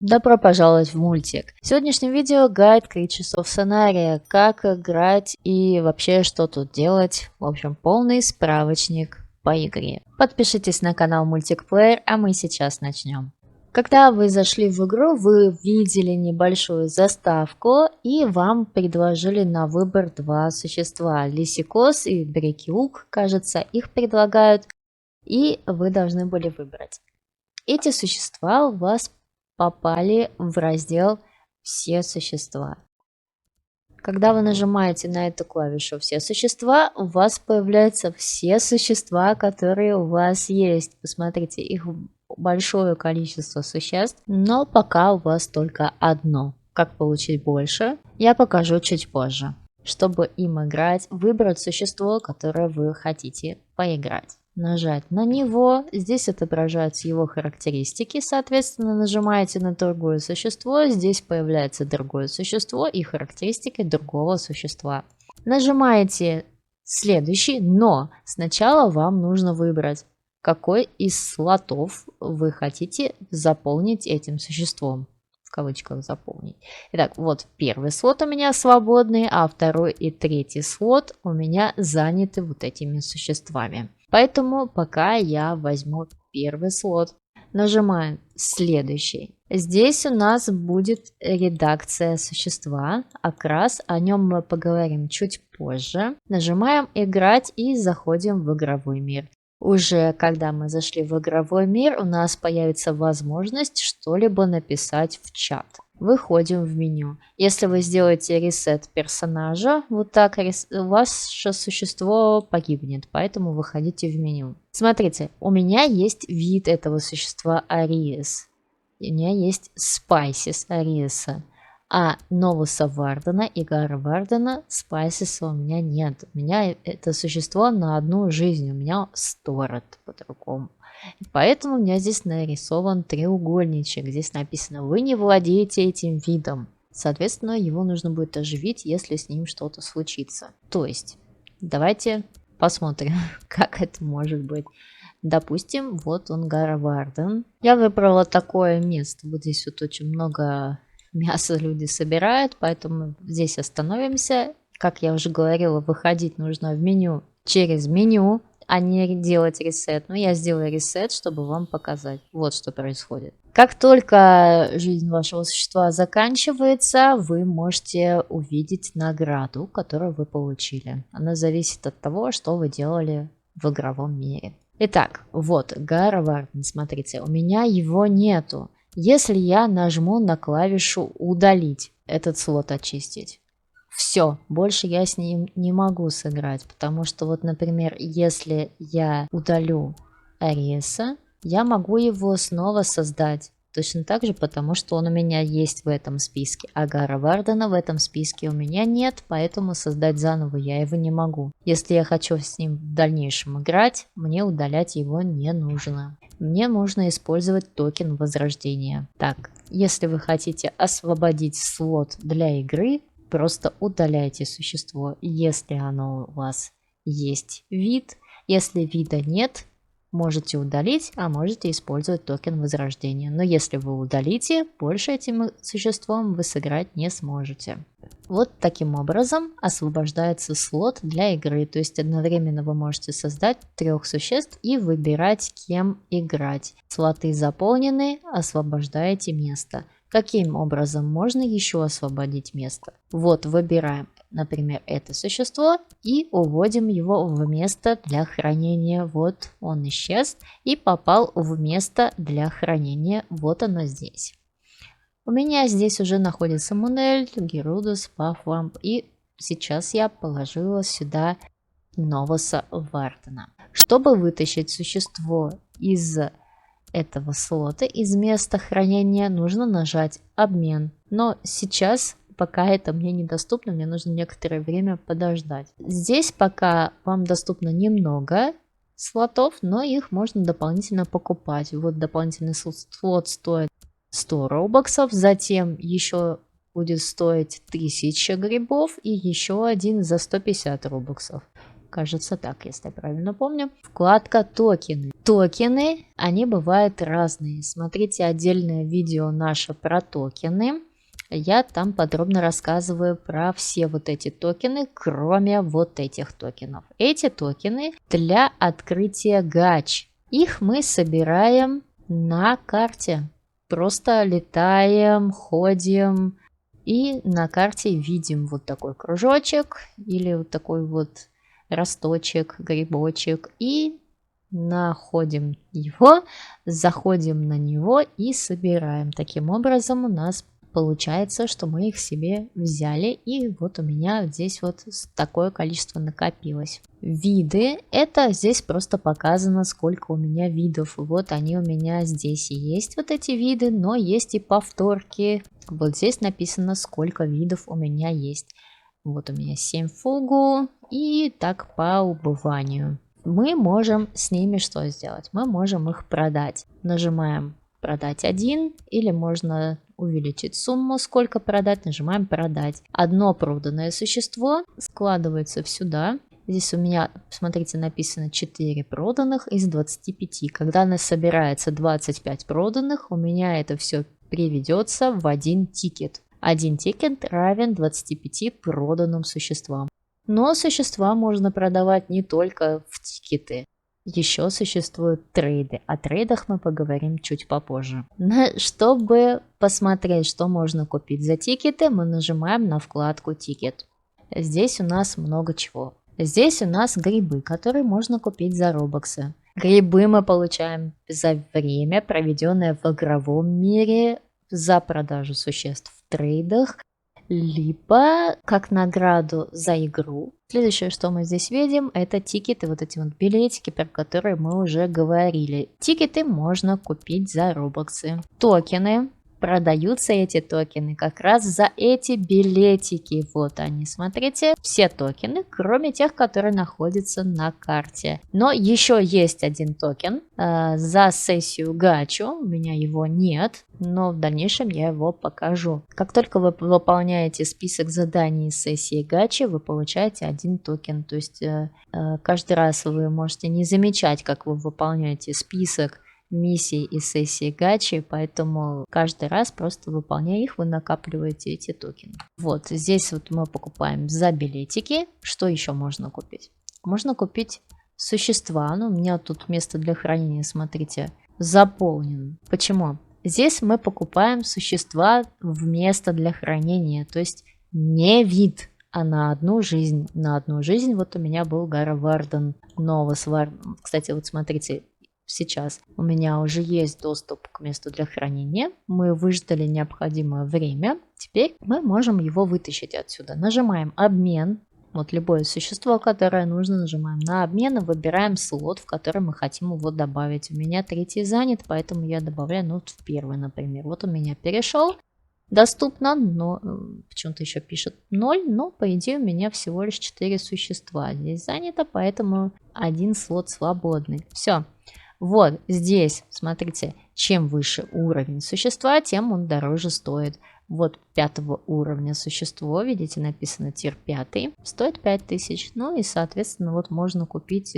Добро пожаловать в мультик. В сегодняшнем видео гайд к часов сценария, как играть и вообще что тут делать. В общем, полный справочник по игре. Подпишитесь на канал Мультикплеер, а мы сейчас начнем. Когда вы зашли в игру, вы видели небольшую заставку и вам предложили на выбор два существа. Лисикос и Брикиук, кажется, их предлагают, и вы должны были выбрать. Эти существа у вас попали в раздел «Все существа». Когда вы нажимаете на эту клавишу «Все существа», у вас появляются все существа, которые у вас есть. Посмотрите, их большое количество существ, но пока у вас только одно. Как получить больше, я покажу чуть позже. Чтобы им играть, выбрать существо, которое вы хотите поиграть. Нажать на него, здесь отображаются его характеристики, соответственно нажимаете на другое существо, здесь появляется другое существо и характеристики другого существа. Нажимаете следующий, но сначала вам нужно выбрать, какой из слотов вы хотите заполнить этим существом. В кавычках заполнить. Итак, вот первый слот у меня свободный, а второй и третий слот у меня заняты вот этими существами. Поэтому пока я возьму первый слот. Нажимаем следующий. Здесь у нас будет редакция существа, окрас, о нем мы поговорим чуть позже. Нажимаем играть и заходим в игровой мир. Уже когда мы зашли в игровой мир, у нас появится возможность что-либо написать в чат. Выходим в меню. Если вы сделаете ресет персонажа, вот так, ваше существо погибнет, поэтому выходите в меню. Смотрите, у меня есть вид этого существа Ариес. У меня есть Спайсис Ариеса. А Новуса Вардена и Гара Вардена Спайсиса у меня нет. У меня это существо на одну жизнь. У меня Сторет по-другому. Поэтому у меня здесь нарисован треугольничек. Здесь написано: вы не владеете этим видом. Соответственно, его нужно будет оживить, если с ним что-то случится. То есть, давайте посмотрим, как это может быть. Допустим, вот он, Гара Варден. Я выбрала такое место. Вот здесь вот очень много мясо люди собирают, поэтому здесь остановимся. Как я уже говорила, выходить нужно в меню через меню, а не делать ресет. Но я сделаю ресет, чтобы вам показать. Вот что происходит. Как только жизнь вашего существа заканчивается, вы можете увидеть награду, которую вы получили. Она зависит от того, что вы делали в игровом мире. Итак, вот Гара Варден, смотрите, у меня его нету. Если я нажму на клавишу «Удалить», этот слот очистить, все, больше я с ним не могу сыграть, потому что вот, например, если я удалю Ариеса, я могу его снова создать. Точно так же, потому что он у меня есть в этом списке, а Гара Вардена в этом списке у меня нет, поэтому создать заново я его не могу. Если я хочу с ним в дальнейшем играть, мне удалять его не нужно. Мне нужно использовать токен возрождения. Так, если вы хотите освободить слот для игры, просто удаляйте существо, если оно у вас есть вид. Если вида нет, можете удалить, а можете использовать токен возрождения. Но если вы удалите, больше этим существом вы сыграть не сможете. Вот таким образом освобождается слот для игры. То есть одновременно вы можете создать 3 существ и выбирать, кем играть. Слоты заполнены, освобождаете место. Каким образом можно еще освободить место? Вот выбираем, например, это существо и уводим его в место для хранения. Вот он исчез и попал в место для хранения. Вот оно здесь. У меня здесь уже находится Мунель, Герудас, Пафламп, и сейчас я положила сюда Новуса Вардена. Чтобы вытащить существо из этого слота, из места хранения, нужно нажать «Обмен». Но сейчас, пока это мне недоступно, мне нужно некоторое время подождать. Здесь пока вам доступно немного слотов, но их можно дополнительно покупать. Вот дополнительный слот стоит 100 робоксов, затем еще будет стоить 1000 грибов и еще один за 150 робоксов. Кажется так, если я правильно помню. Вкладка токены. Токены, они бывают разные. Смотрите отдельное видео наше про токены. Я там подробно рассказываю про все вот эти токены, кроме вот этих токенов. Эти токены для открытия гач. Их мы собираем на карте. Просто летаем, ходим и на карте видим вот такой кружочек или вот такой вот росточек, грибочек и находим его, заходим на него и собираем. Таким образом у нас получается, что мы их себе взяли, и вот у меня здесь вот такое количество накопилось. Виды, это здесь просто показано, сколько у меня видов. Вот они у меня здесь и есть, вот эти виды, но есть и повторки. Вот здесь написано, сколько видов у меня есть. Вот у меня 7 фугу, и так по убыванию. Мы можем с ними что сделать? Мы можем их продать. Нажимаем продать один, или можно увеличить сумму, сколько продать, нажимаем продать. Одно проданное существо складывается сюда. Здесь у меня, смотрите, написано 4 проданных из 25. Когда нас собирается 25 проданных, у меня это все приведется в один тикет. Один тикет равен 25 проданным существам. Но существа можно продавать не только в тикеты. Еще существуют трейды. О трейдах мы поговорим чуть попозже. Чтобы посмотреть, что можно купить за тикеты, мы нажимаем на вкладку «Тикет». Здесь у нас много чего. Здесь у нас грибы, которые можно купить за робоксы. Грибы мы получаем за время, проведенное в игровом мире, за продажу существ в трейдах, либо как награду за игру. Следующее, что мы здесь видим, это тикеты, вот эти вот билетики, про которые мы уже говорили. Тикеты можно купить за робоксы. Токены. Продаются эти токены как раз за эти билетики. Вот они, смотрите, все токены, кроме тех, которые находятся на карте. Но еще есть один токен за сессию гачу. У меня его нет, но в дальнейшем я его покажу. Как только вы выполняете список заданий из сессии гачи, вы получаете один токен. То есть каждый раз вы можете не замечать, как вы выполняете список миссии и сессии гачи, поэтому каждый раз просто выполняя их, вы накапливаете эти токены. Вот здесь вот мы покупаем за билетики. Что еще можно купить? Можно купить существа. Ну, у меня тут место для хранения, смотрите, заполнено. Почему? Здесь мы покупаем существа в место для хранения, то есть не вид, а на одну жизнь. На одну жизнь вот у меня был Гара Варден, Новос Варден. Кстати, вот смотрите, сейчас у меня уже есть доступ к месту для хранения. Мы выждали необходимое время. Теперь мы можем его вытащить отсюда. Нажимаем обмен. Вот любое существо, которое нужно, нажимаем на обмен и выбираем слот, в который мы хотим его добавить. У меня 3 занят, поэтому я добавляю в 1, например. Вот у меня перешел. Доступно, но почему-то еще пишет 0, но по идее у меня всего лишь 4 существа. Здесь занято, поэтому 1 слот свободный. Все. Вот здесь, смотрите, чем выше уровень существа, тем он дороже стоит. Вот 5 уровня существо, видите, написано тир 5, стоит 5000. Ну и, соответственно, вот можно купить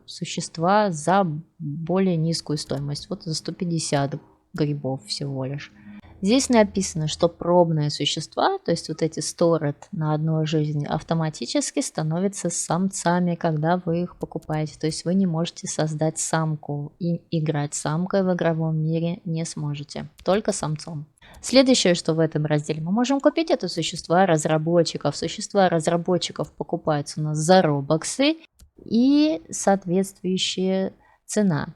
существа за более низкую стоимость. Вот за 150 грибов всего лишь. Здесь написано, что пробные существа, то есть вот эти сторет на одну жизнь, автоматически становятся самцами, когда вы их покупаете. То есть вы не можете создать самку и играть самкой в игровом мире не сможете, только самцом. Следующее, что в этом разделе мы можем купить, это существа разработчиков. Существа разработчиков покупаются у нас за робоксы и соответствующая цена.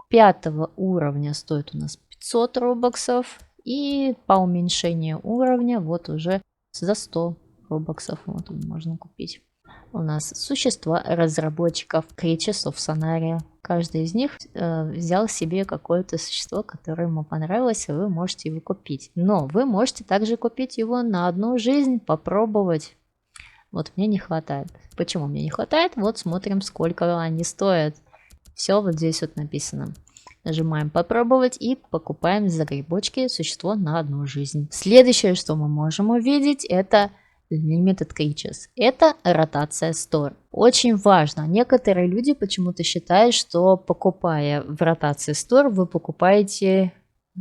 5 уровня стоит у нас 500 робоксов. И по уменьшению уровня вот уже за 100 робоксов вот можно купить. У нас существа разработчиков Creatures of Sonaria. Каждый из них взял себе какое-то существо, которое ему понравилось, и вы можете его купить. Но вы можете также купить его на одну жизнь, попробовать. Вот мне не хватает. Почему мне не хватает? Вот смотрим, сколько они стоят. Все вот здесь вот написано. Нажимаем попробовать и покупаем за грибочки существо на одну жизнь. Следующее, что мы можем увидеть, это Limited Creatures. Это ротация Store. Очень важно. Некоторые люди почему-то считают, что покупая в ротации Store, вы покупаете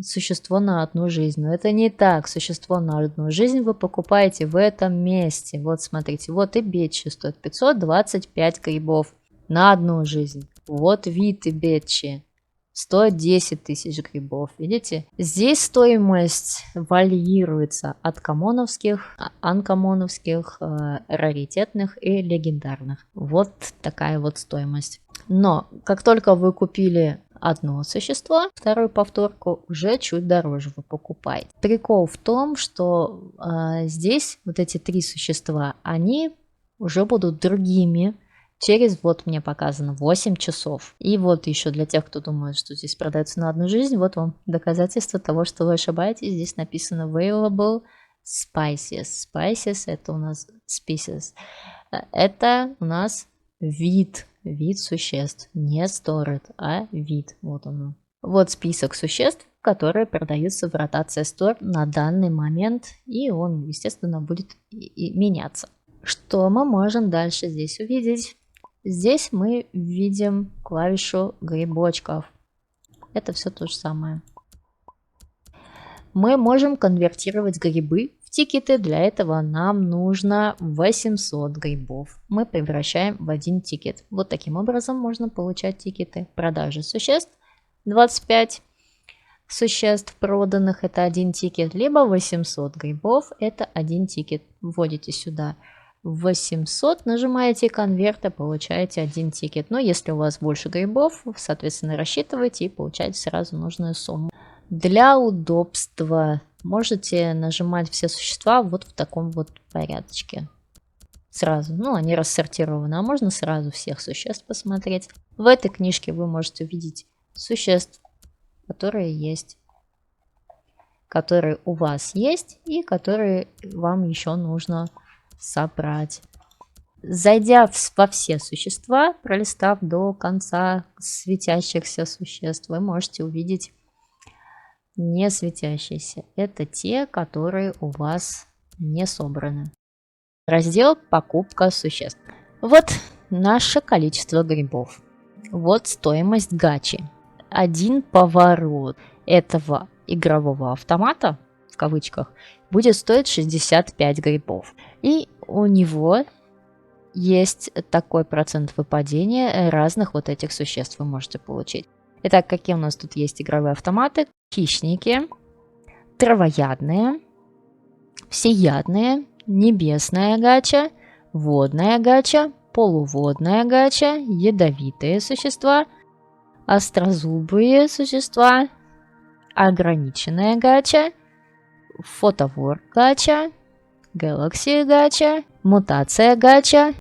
существо на одну жизнь. Но это не так. Существо на одну жизнь вы покупаете в этом месте. Вот смотрите, вот и Бетчи стоит 525 грибов на одну жизнь. Вот вид и Бетчи. 110 тысяч грибов. Видите? Здесь стоимость варьируется от коммоновских, анкоммоновских, раритетных и легендарных. Вот такая вот стоимость. Но как только вы купили одно существо, вторую повторку уже чуть дороже вы покупаете. Прикол в том, что здесь вот эти 3 существа, они уже будут другими. Через, вот мне показано, 8 часов. И вот еще для тех, кто думает, что здесь продается на одну жизнь, вот вам доказательство того, что вы ошибаетесь. Здесь написано available species. Species это у нас species. Это у нас вид существ. Не stored, а вид. Вот он. Вот список существ, которые продаются в ротации Store на данный момент. И он, естественно, будет и меняться. Что мы можем дальше здесь увидеть? Здесь мы видим клавишу грибочков. Это все то же самое. Мы можем конвертировать грибы в тикеты. Для этого нам нужно 800 грибов. Мы превращаем в один тикет. Вот таким образом можно получать тикеты. Продажи существ 25 существ проданных, это один тикет. Либо 800 грибов, это один тикет. Вводите сюда 800, нажимаете конверт и получаете один тикет. Но если у вас больше грибов, соответственно, рассчитывайте и получаете сразу нужную сумму. Для удобства можете нажимать все существа вот в таком вот порядочке. Сразу, ну, они рассортированы, а можно сразу всех существ посмотреть. В этой книжке вы можете увидеть существ, которые есть, которые у вас есть и которые вам еще нужно собрать. Зайдя во все существа, пролистав до конца светящихся существ, вы можете увидеть не светящиеся. Это те, которые у вас не собраны. Раздел «Покупка существ». Вот наше количество грибов. Вот стоимость гачи. Один поворот этого игрового автомата, в кавычках, будет стоить 65 грибов. И у него есть такой процент выпадения разных вот этих существ вы можете получить. Итак, какие у нас тут есть игровые автоматы? Хищники, травоядные, всеядные, небесная гача, водная гача, полуводная гача, ядовитые существа, острозубые существа, ограниченная гача, фотовор гача, Galaxy гача, мутация гача,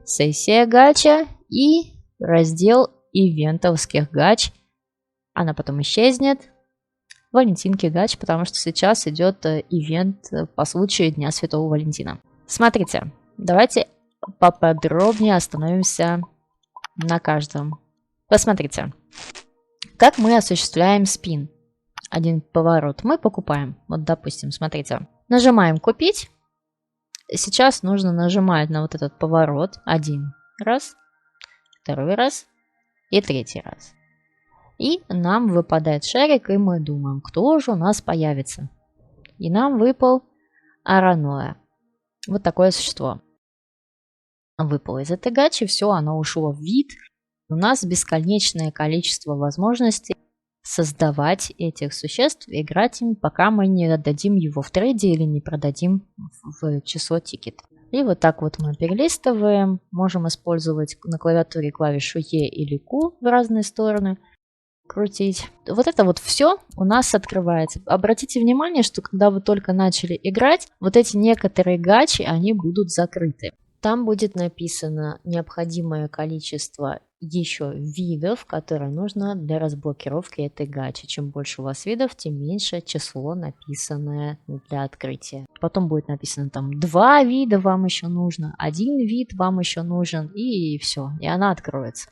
сессия гача и раздел ивентовских гач. Она потом исчезнет. Валентинки гач, потому что сейчас идет ивент по случаю Дня Святого Валентина. Смотрите, давайте поподробнее остановимся на каждом. Посмотрите, как мы осуществляем спин. Один поворот мы покупаем. Вот, допустим, смотрите. Нажимаем «Купить». Сейчас нужно нажимать на вот этот поворот. Один раз, второй раз и третий раз. И нам выпадает шарик, и мы думаем, кто же у нас появится. И нам выпал Араноэ. Вот такое существо. Выпало из этой гачи, все, оно ушло в вид. У нас бесконечное количество возможностей создавать этих существ, играть им, пока мы не отдадим его в трейде или не продадим в число тикет. И вот так вот мы перелистываем. Можем использовать на клавиатуре клавишу E или Q в разные стороны. Крутить. Вот это вот все у нас открывается. Обратите внимание, что когда вы только начали играть, вот эти некоторые гачи, они будут закрыты. Там будет написано необходимое количество еще видов, которые нужно для разблокировки этой гачи. Чем больше у вас видов, тем меньше число написанное для открытия. Потом будет написано там 2 вида вам еще нужно, 1 вид вам еще нужен, и все, и она откроется.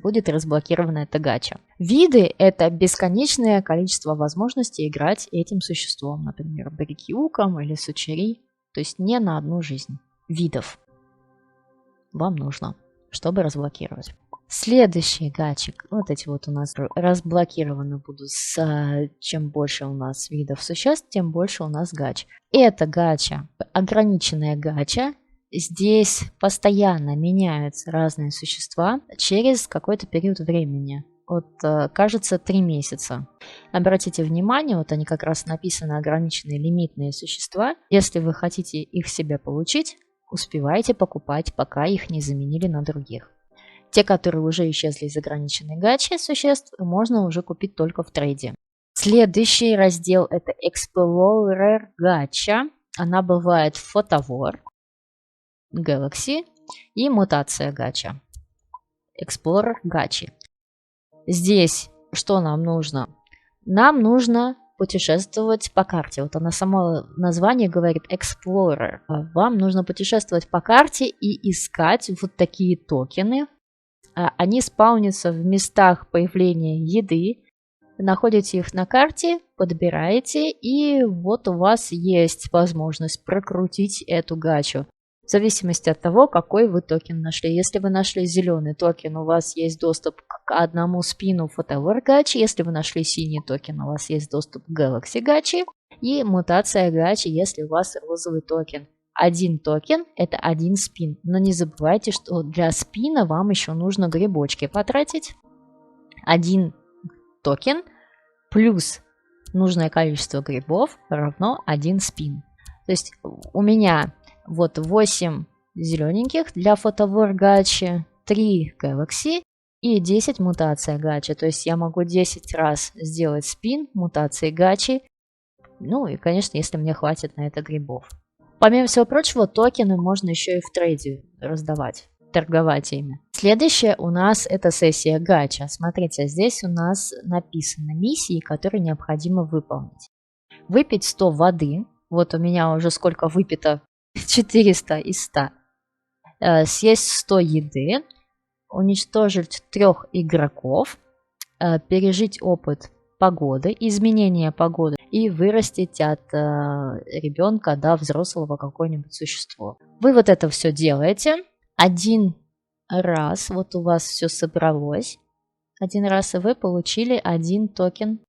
будет разблокирована эта гача. Виды – это бесконечное количество возможностей играть этим существом, например, Барикюком или Сучери, то есть не на одну жизнь. Видов вам нужно, чтобы разблокировать. Следующий гачик, вот эти вот у нас разблокированы будут, чем больше у нас видов существ, тем больше у нас гач. Это гача, ограниченная гача. Здесь постоянно меняются разные существа через какой-то период времени. Вот, кажется, 3 месяца. Обратите внимание, вот они как раз написаны ограниченные лимитные существа. Если вы хотите их себе получить, успевайте покупать, пока их не заменили на других. Те, которые уже исчезли из ограниченной гачи существ, можно уже купить только в трейде. Следующий раздел – это Explorer Gacha. Она бывает в Photovor, Galaxy и мутация гача. Explorer Gacha. Здесь что нам нужно? Нам нужно путешествовать по карте. Вот она само название говорит Explorer. Вам нужно путешествовать по карте и искать вот такие токены. Они спаунятся в местах появления еды. Находите их на карте, подбираете, и вот у вас есть возможность прокрутить эту гачу. В зависимости от того, какой вы токен нашли. Если вы нашли зеленый токен, у вас есть доступ к одному спину Photovor гачи. Если вы нашли синий токен, у вас есть доступ к Galaxy гачи. И мутация гачи, если у вас розовый токен. Один токен – это один спин. Но не забывайте, что для спина вам еще нужно грибочки потратить. Один токен плюс нужное количество грибов равно 1 спин. То есть у меня вот 8 зелененьких для Photovor гачи, 3 Galaxy и 10 мутация гачи. То есть я могу 10 раз сделать спин мутации гачи. Ну и, конечно, если мне хватит на это грибов. Помимо всего прочего, токены можно еще и в трейде раздавать, торговать ими. Следующее у нас это сессия гача. Смотрите, здесь у нас написаны миссии, которые необходимо выполнить. Выпить 100 воды. Вот у меня уже сколько выпито, 400 из 100. Съесть 100 еды. Уничтожить 3 игроков. Пережить опыт погоды, изменения погоды и вырастить от ребенка до взрослого какое-нибудь существо. Вы вот это все делаете один раз, вот у вас все собралось, один раз, и вы получили 1 токен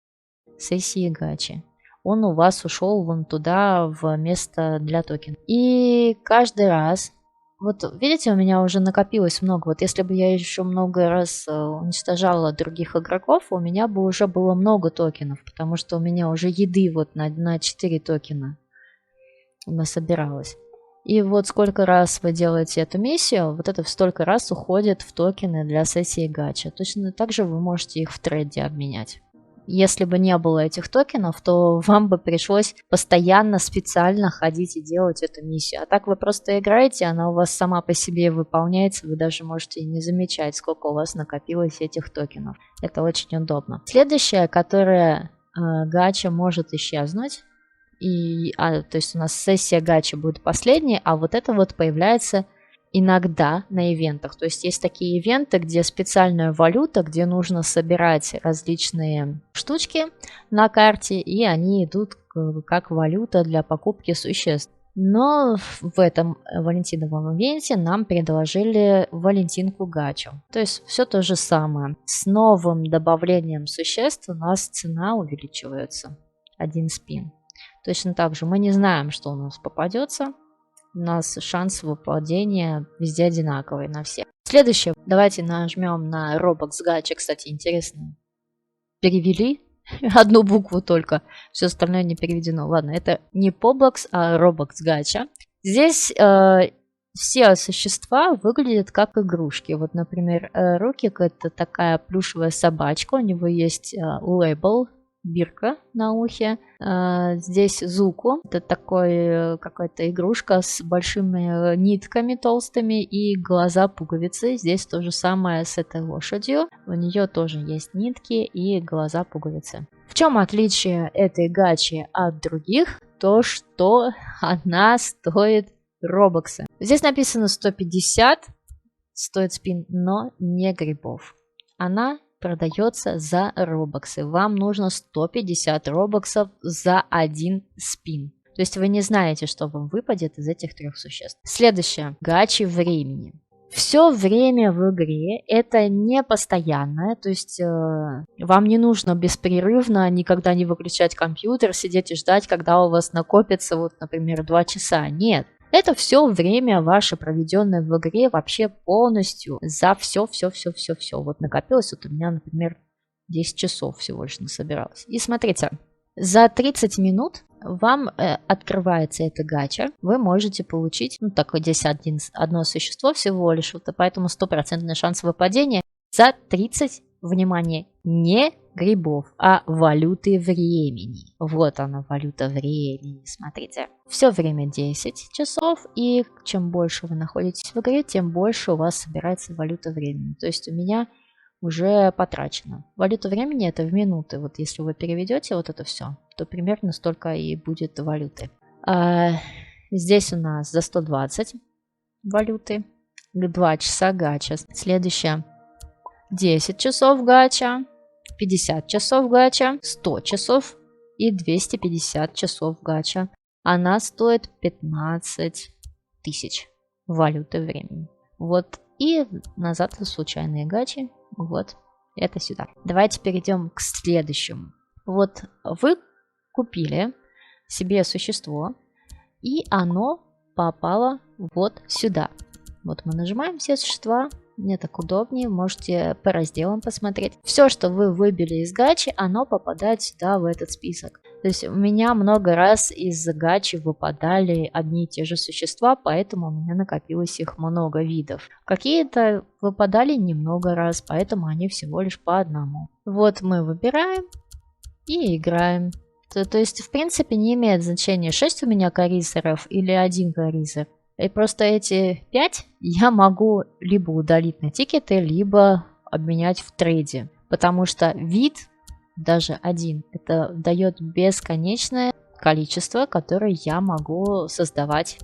сессии гачи. Он у вас ушел вон туда, в место для токена. И каждый раз, вот видите, у меня уже накопилось много. Вот если бы я еще много раз уничтожала других игроков, у меня бы уже было много токенов, потому что у меня уже еды вот на 4 токена насобиралось. И вот сколько раз вы делаете эту миссию, вот это в столько раз уходит в токены для сессии гача. Точно так же вы можете их в трейде обменять. Если бы не было этих токенов, то вам бы пришлось постоянно специально ходить и делать эту миссию. А так вы просто играете, она у вас сама по себе выполняется, вы даже можете и не замечать, сколько у вас накопилось этих токенов. Это очень удобно. Следующее, которое гача может исчезнуть, то есть у нас сессия гача будет последней, а вот это вот появляется иногда на ивентах. То есть есть такие ивенты, где специальная валюта, где нужно собирать различные штучки на карте, и они идут как валюта для покупки существ. Но в этом валентиновом ивенте нам предложили валентинку гачу. То есть все то же самое. С новым добавлением существ у нас цена увеличивается. 1 спин. Точно так же мы не знаем, что у нас попадется. У нас шанс выпадения везде одинаковый на всех. Следующее. Давайте нажмем на Roblox Gacha. Кстати, интересно. Перевели одну букву только. Все остальное не переведено. Ладно, это не Poblox, а Roblox Gacha. Здесь все существа выглядят как игрушки. Вот, например, Рукик — это такая плюшевая собачка. У него есть лейбл. Бирка на ухе. Здесь Зуку. Это такой какая-то игрушка с большими нитками толстыми и глаза пуговицы. Здесь то же самое с этой лошадью. У нее тоже есть нитки и глаза пуговицы. В чем отличие этой гачи от других? То, что она стоит робоксы. Здесь написано 150. стоит спин, но не грибов. Она продается за робоксы. Вам нужно 150 робоксов за один спин. То есть вы не знаете, что вам выпадет из этих трех существ. Следующее. Гачи времени. Все время в игре это не постоянное, то есть вам не нужно беспрерывно никогда не выключать компьютер, сидеть и ждать, когда у вас накопится, вот, например, 2 часа. Нет. Это все время ваше, проведенное в игре, вообще полностью за все. Вот накопилось, вот у меня, например, 10 часов всего лишь насобиралось. И смотрите, за 30 минут вам открывается эта гача, вы можете получить, ну так вот здесь одно существо всего лишь, вот, поэтому 100% шанс выпадения за 30, внимание, не грибов, а валюты времени. Вот она, валюта времени, смотрите. Все время 10 часов, и чем больше вы находитесь в игре, тем больше у вас собирается валюта времени. То есть у меня уже потрачено. Валюта времени это в минуты. Вот если вы переведете вот это все, то примерно столько и будет валюты. Здесь у нас за 120 валюты, 2 часа гача. Следующее 10 часов гача, 50 часов гача, 100 часов и 250 часов гача. Она стоит 15 тысяч валюты времени. Вот и назад случайные гачи. Вот, это сюда. Давайте перейдем к следующему. Вот вы купили себе существо, и оно попало вот сюда. Вот мы нажимаем все существа. Мне так удобнее, можете по разделам посмотреть. Все, что вы выбили из гачи, оно попадает сюда, в этот список. То есть у меня много раз из гачи выпадали одни и те же существа, поэтому у меня накопилось их много видов. Какие-то выпадали немного раз, поэтому они всего лишь по одному. Вот мы выбираем и играем. То есть, в принципе, не имеет значения, 6 у меня коризеров или 1 коризер. И просто эти 5 я могу либо удалить на тикеты, либо обменять в трейде. Потому что вид, даже один, это дает бесконечное количество, которое я могу создавать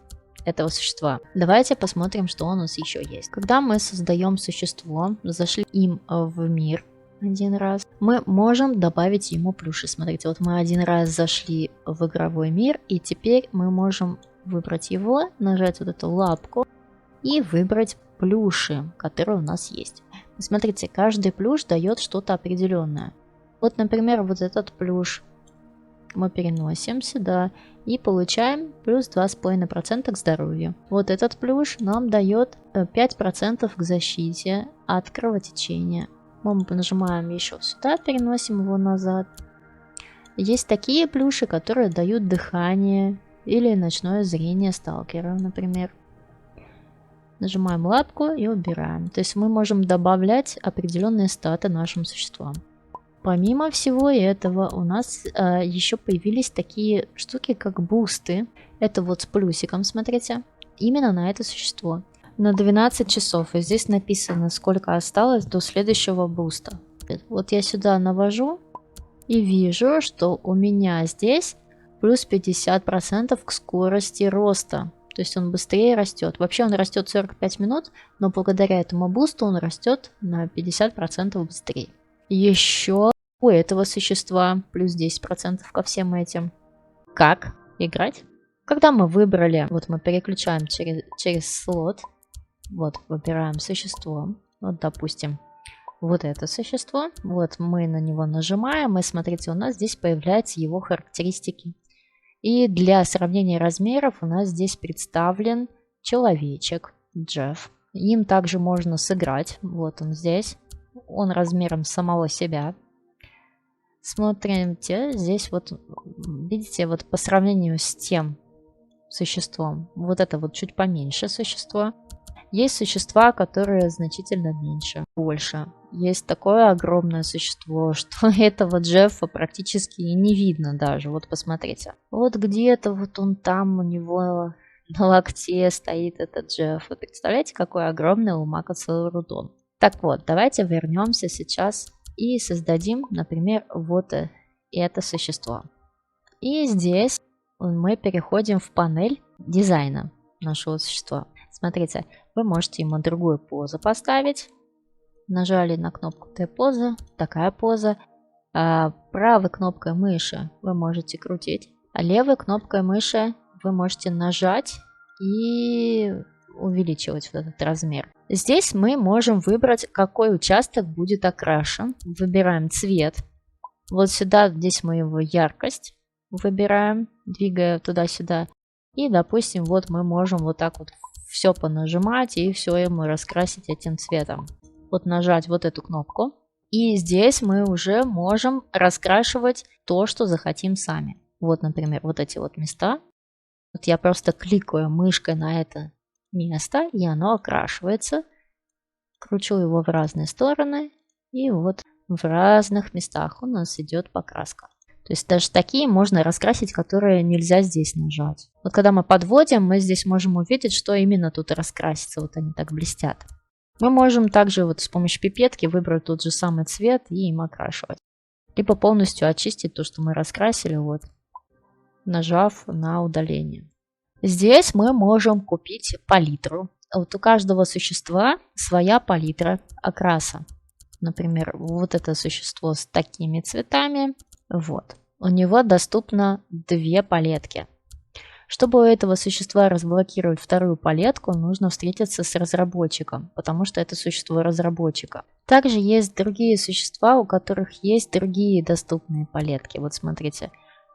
этого существа. Давайте посмотрим, что у нас еще есть. Когда мы создаем существо, зашли им в мир один раз, мы можем добавить ему плюши. Смотрите, вот мы один раз зашли в игровой мир, и теперь мы можем выбрать его, нажать вот эту лапку и выбрать плюши, которые у нас есть. Смотрите, каждый плюш дает что-то определенное. Вот, например, вот этот плюш мы переносим сюда и получаем плюс 2,5% к здоровью. Вот этот плюш нам дает 5% к защите от кровотечения. Мы нажимаем еще сюда, переносим его назад. Есть такие плюши, которые дают дыхание или ночное зрение сталкера, например. Нажимаем лапку и убираем. То есть мы можем добавлять определенные статы нашим существам. Помимо всего этого у нас еще появились такие штуки, как бусты. Это вот с плюсиком, смотрите. Именно на это существо. На 12 часов. И здесь написано, сколько осталось до следующего буста. Вот я сюда навожу и вижу, что у меня здесь плюс 50% к скорости роста. То есть он быстрее растет. Вообще он растет 45 минут, но благодаря этому бусту он растет на 50% быстрее. Еще у этого существа плюс 10% ко всем этим. Как играть? Когда мы выбрали, вот мы переключаем через слот. Вот выбираем существо. Вот допустим вот это существо. Вот мы на него нажимаем, и смотрите, у нас здесь появляются его характеристики. И для сравнения размеров у нас здесь представлен человечек Джефф. Им также можно сыграть. Вот он здесь. Он размером самого себя. Смотрите, здесь вот, видите, вот по сравнению с тем существом, вот это вот чуть поменьше существо. Есть существа, которые значительно меньше, больше. Есть такое огромное существо, что этого Джеффа практически и не видно даже. Вот посмотрите. Вот где-то вот он там у него на локте стоит этот Джефф. Вы представляете, какой огромный у Макацелурудон. Так вот, давайте вернемся сейчас и создадим, например, вот это существо. И здесь мы переходим в панель дизайна нашего существа. Смотрите, вы можете ему другую позу поставить. Нажали на кнопку T-поза, такая поза. Правой кнопкой мыши вы можете крутить, а левой кнопкой мыши вы можете нажать и увеличивать вот этот размер. Здесь мы можем выбрать, какой участок будет окрашен. Выбираем цвет. Вот сюда, здесь мы его яркость выбираем, двигая туда-сюда. И, допустим, вот мы можем вот так вот все понажимать и все ему раскрасить этим цветом. Вот нажать вот эту кнопку. И здесь мы уже можем раскрашивать то, что захотим сами. Вот, например, вот эти вот места. Вот я просто кликаю мышкой на это место, и оно окрашивается. Кручу его в разные стороны. И вот в разных местах у нас идет покраска. То есть даже такие можно раскрасить, которые нельзя здесь нажать. Вот когда мы подводим, мы здесь можем увидеть, что именно тут раскрасится. Вот они так блестят. Мы можем также вот с помощью пипетки выбрать тот же самый цвет и им окрашивать. Либо полностью очистить то, что мы раскрасили, вот, нажав на удаление. Здесь мы можем купить палитру. Вот у каждого существа своя палитра окраса. Например, вот это существо с такими цветами. Вот. У него доступно 2 палетки. Чтобы у этого существа разблокировать вторую палетку, нужно встретиться с разработчиком, потому что это существо разработчика. Также есть другие существа, у которых есть другие доступные палетки. Вот смотрите,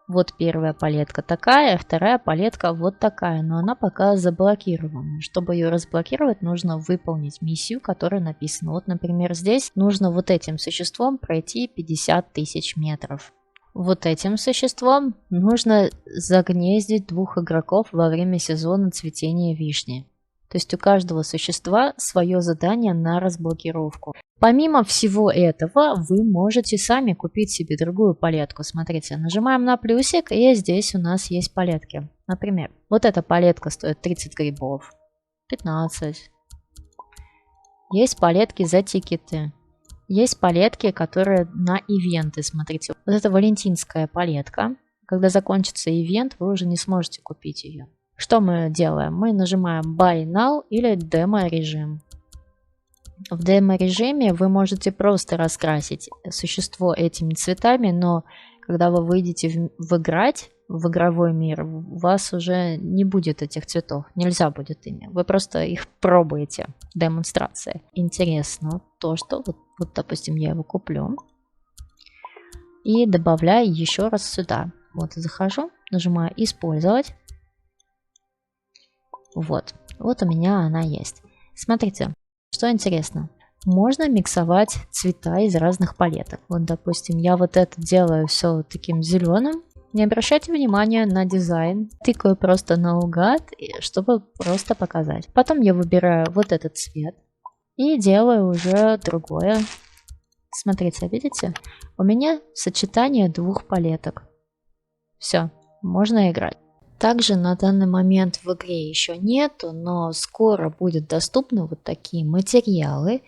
вот первая палетка такая, вторая палетка вот такая, но она пока заблокирована. Чтобы ее разблокировать, нужно выполнить миссию, которая написана. Вот, например, здесь нужно вот этим существом пройти 50 000 метров. Вот этим существом нужно загнездить 2 игроков во время сезона цветения вишни. То есть у каждого существа свое задание на разблокировку. Помимо всего этого, вы можете сами купить себе другую палетку. Смотрите, нажимаем на плюсик, и здесь у нас есть палетки. Например, вот эта палетка стоит 30 грибов, 15. Есть палетки за тикеты. Есть палетки, которые на ивенты, смотрите. Вот это валентинская палетка. Когда закончится ивент, вы уже не сможете купить ее. Что мы делаем? Мы нажимаем Buy Now или демо-режим. В демо-режиме вы можете просто раскрасить существо этими цветами, но когда вы выйдете в игровой мир, у вас уже не будет этих цветов, нельзя будет ими. Вы просто их пробуете. Демонстрация. Интересно то, что вот допустим, я его куплю и добавляю еще раз сюда. Вот захожу, нажимаю использовать. Вот у меня она есть. Смотрите, что интересно. Можно миксовать цвета из разных палеток. Вот, допустим, я вот это делаю все таким зеленым. Не обращайте внимания на дизайн. Тыкаю просто наугад, чтобы просто показать. Потом я выбираю вот этот цвет и делаю уже другое. Смотрите, видите? У меня сочетание 2 палеток. Все, можно играть. Также на данный момент в игре еще нету, но скоро будет доступны вот такие материалы.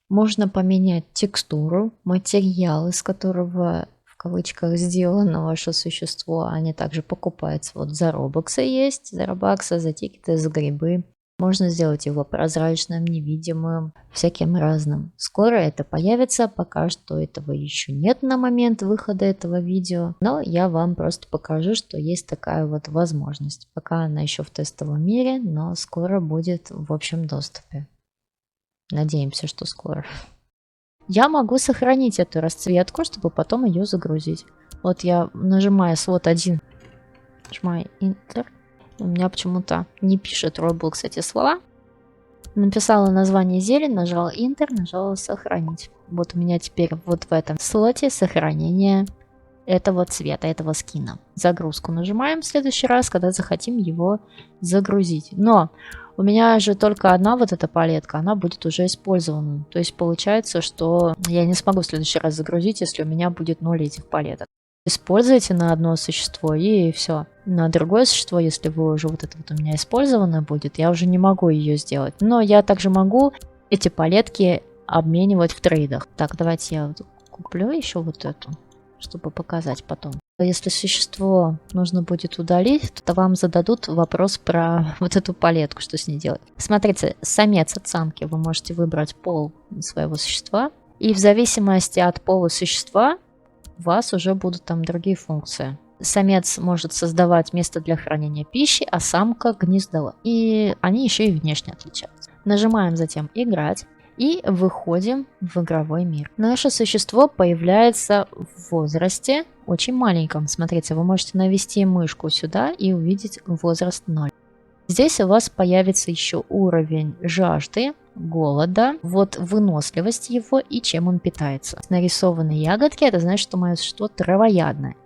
Можно поменять текстуру, материал, из которого в кавычках сделано ваше существо. Они также покупаются вот за робоксы есть, за робаксы, за тикеты, за грибы. Можно сделать его прозрачным, невидимым, всяким разным. Скоро это появится, пока что этого еще нет на момент выхода этого видео. Но я вам просто покажу, что есть такая вот возможность. Пока она еще в тестовом мире, но скоро будет в общем доступе. Надеемся, что скоро. Я могу сохранить эту расцветку, чтобы потом ее загрузить. Вот я нажимаю слот 1, нажимаю Enter. У меня почему-то не пишет Roblox эти слова. Написала название зелень, нажала Enter, нажала сохранить. Вот у меня теперь вот в этом слоте сохранение этого цвета, этого скина. Загрузку нажимаем в следующий раз, когда захотим его загрузить. Но у меня же только одна вот эта палетка, она будет уже использована. То есть получается, что я не смогу в следующий раз загрузить, если у меня будет 0 этих палеток. Используйте на одно существо и все. На другое существо, если вы уже вот это вот у меня использовано будет, я уже не могу ее сделать. Но я также могу эти палетки обменивать в трейдах. Так, давайте я куплю еще вот эту, чтобы показать потом. Если существо нужно будет удалить, то вам зададут вопрос про вот эту палетку, что с ней делать. Смотрите, самец от самки, вы можете выбрать пол своего существа. И в зависимости от пола существа у вас уже будут там другие функции. Самец может создавать место для хранения пищи, а самка гнездо. И они еще и внешне отличаются. Нажимаем затем «Играть». И выходим в игровой мир. Наше существо появляется в возрасте очень маленьком. Смотрите, вы можете навести мышку сюда и увидеть возраст 0. Здесь у вас появится еще уровень жажды, голода, вот выносливость его и чем он питается. Нарисованные ягодки, это значит, что мое существо травоядное.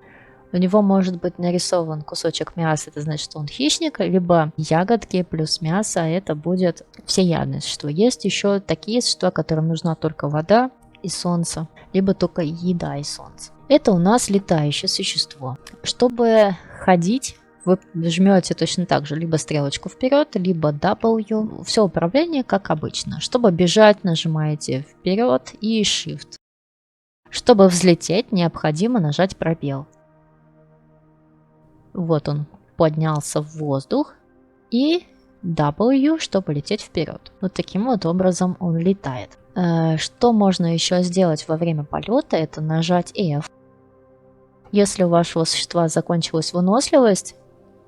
У него может быть нарисован кусочек мяса, это значит, что он хищник, либо ягодки плюс мясо, это будет всеядное существо. Есть еще такие существа, которым нужна только вода и солнце, либо только еда и солнце. Это у нас летающее существо. Чтобы ходить, вы жмете точно так же либо стрелочку вперед, либо W. Все управление как обычно. Чтобы бежать, нажимаете вперед и Shift. Чтобы взлететь, необходимо нажать пробел. Вот он поднялся в воздух и W, чтобы лететь вперед. Вот таким вот образом он летает. Что можно еще сделать во время полета, это нажать F. Если у вашего существа закончилась выносливость,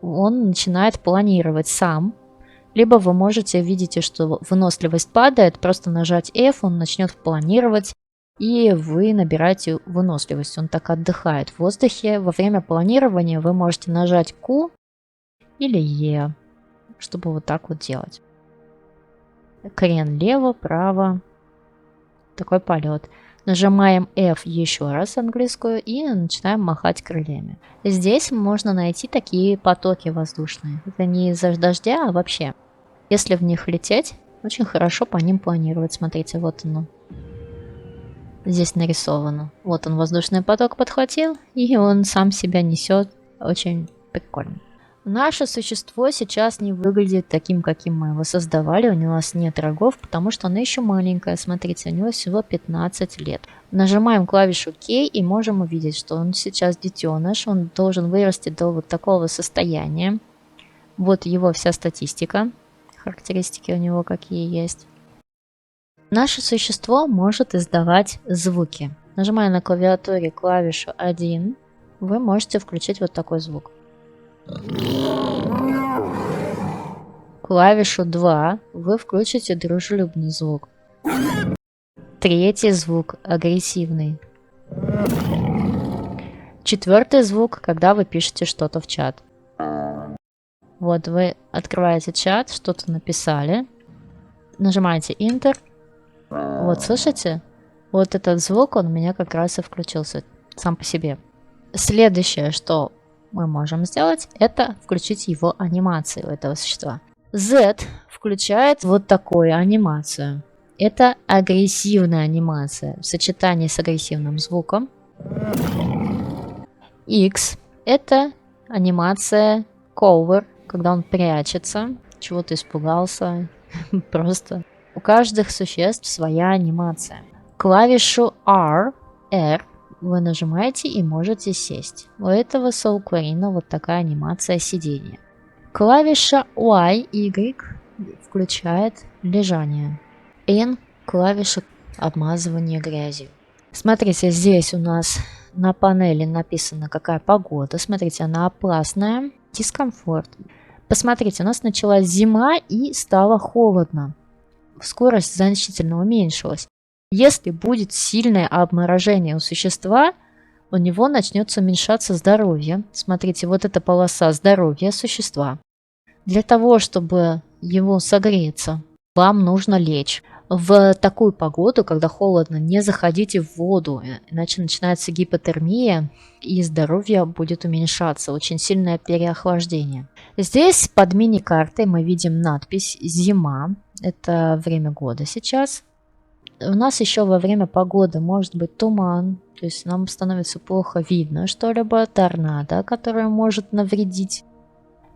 он начинает планировать сам. Либо вы можете, видите, что выносливость падает, просто нажать F, он начнет планировать. И вы набираете выносливость. Он так отдыхает в воздухе. Во время планирования вы можете нажать Q или E, чтобы вот так вот делать. Крен лево, право. Такой полет. Нажимаем F еще раз английскую и начинаем махать крыльями. Здесь можно найти такие потоки воздушные. Это не из-за дождя, а вообще. Если в них лететь, очень хорошо по ним планировать. Смотрите, вот оно. Здесь нарисовано. Вот он воздушный поток подхватил, и он сам себя несет. Очень прикольно. Наше существо сейчас не выглядит таким, каким мы его создавали. У него нет рогов, потому что оно еще маленькое. Смотрите, у него всего 15 лет. Нажимаем клавишу K и можем увидеть, что он сейчас детеныш. Он должен вырасти до вот такого состояния. Вот его вся статистика. Характеристики у него какие есть. Наше существо может издавать звуки. Нажимая на клавиатуре клавишу 1, вы можете включить вот такой звук. Клавишу 2 вы включите дружелюбный звук. Третий звук агрессивный. Четвертый звук, когда вы пишете что-то в чат. Вот вы открываете чат, что-то написали, нажимаете Enter. Вот, слышите? Вот этот звук, он у меня как раз и включился сам по себе. Следующее, что мы можем сделать, это включить его анимацию этого существа. Z включает вот такую анимацию. Это агрессивная анимация в сочетании с агрессивным звуком. X это анимация cover, когда он прячется, чего-то испугался, просто. У каждых существ своя анимация. Клавишу R вы нажимаете и можете сесть. У этого Soulquarina вот такая анимация сидения. Клавиша Y включает лежание. N клавиша обмазывания грязью. Смотрите, здесь у нас на панели написано, какая погода. Смотрите, она опасная, дискомфорт. Посмотрите, у нас началась зима и стало холодно. Скорость значительно уменьшилась. Если будет сильное обморожение у существа, у него начнется уменьшаться здоровье. Смотрите, вот эта полоса здоровья существа. Для того, чтобы его согреться, вам нужно лечь. В такую погоду, когда холодно, не заходите в воду, иначе начинается гипотермия и здоровье будет уменьшаться, очень сильное переохлаждение. Здесь под мини-картой мы видим надпись «Зима». Это время года сейчас. У нас еще во время погоды может быть туман, то есть нам становится плохо видно что-либо, торнадо, которое может навредить,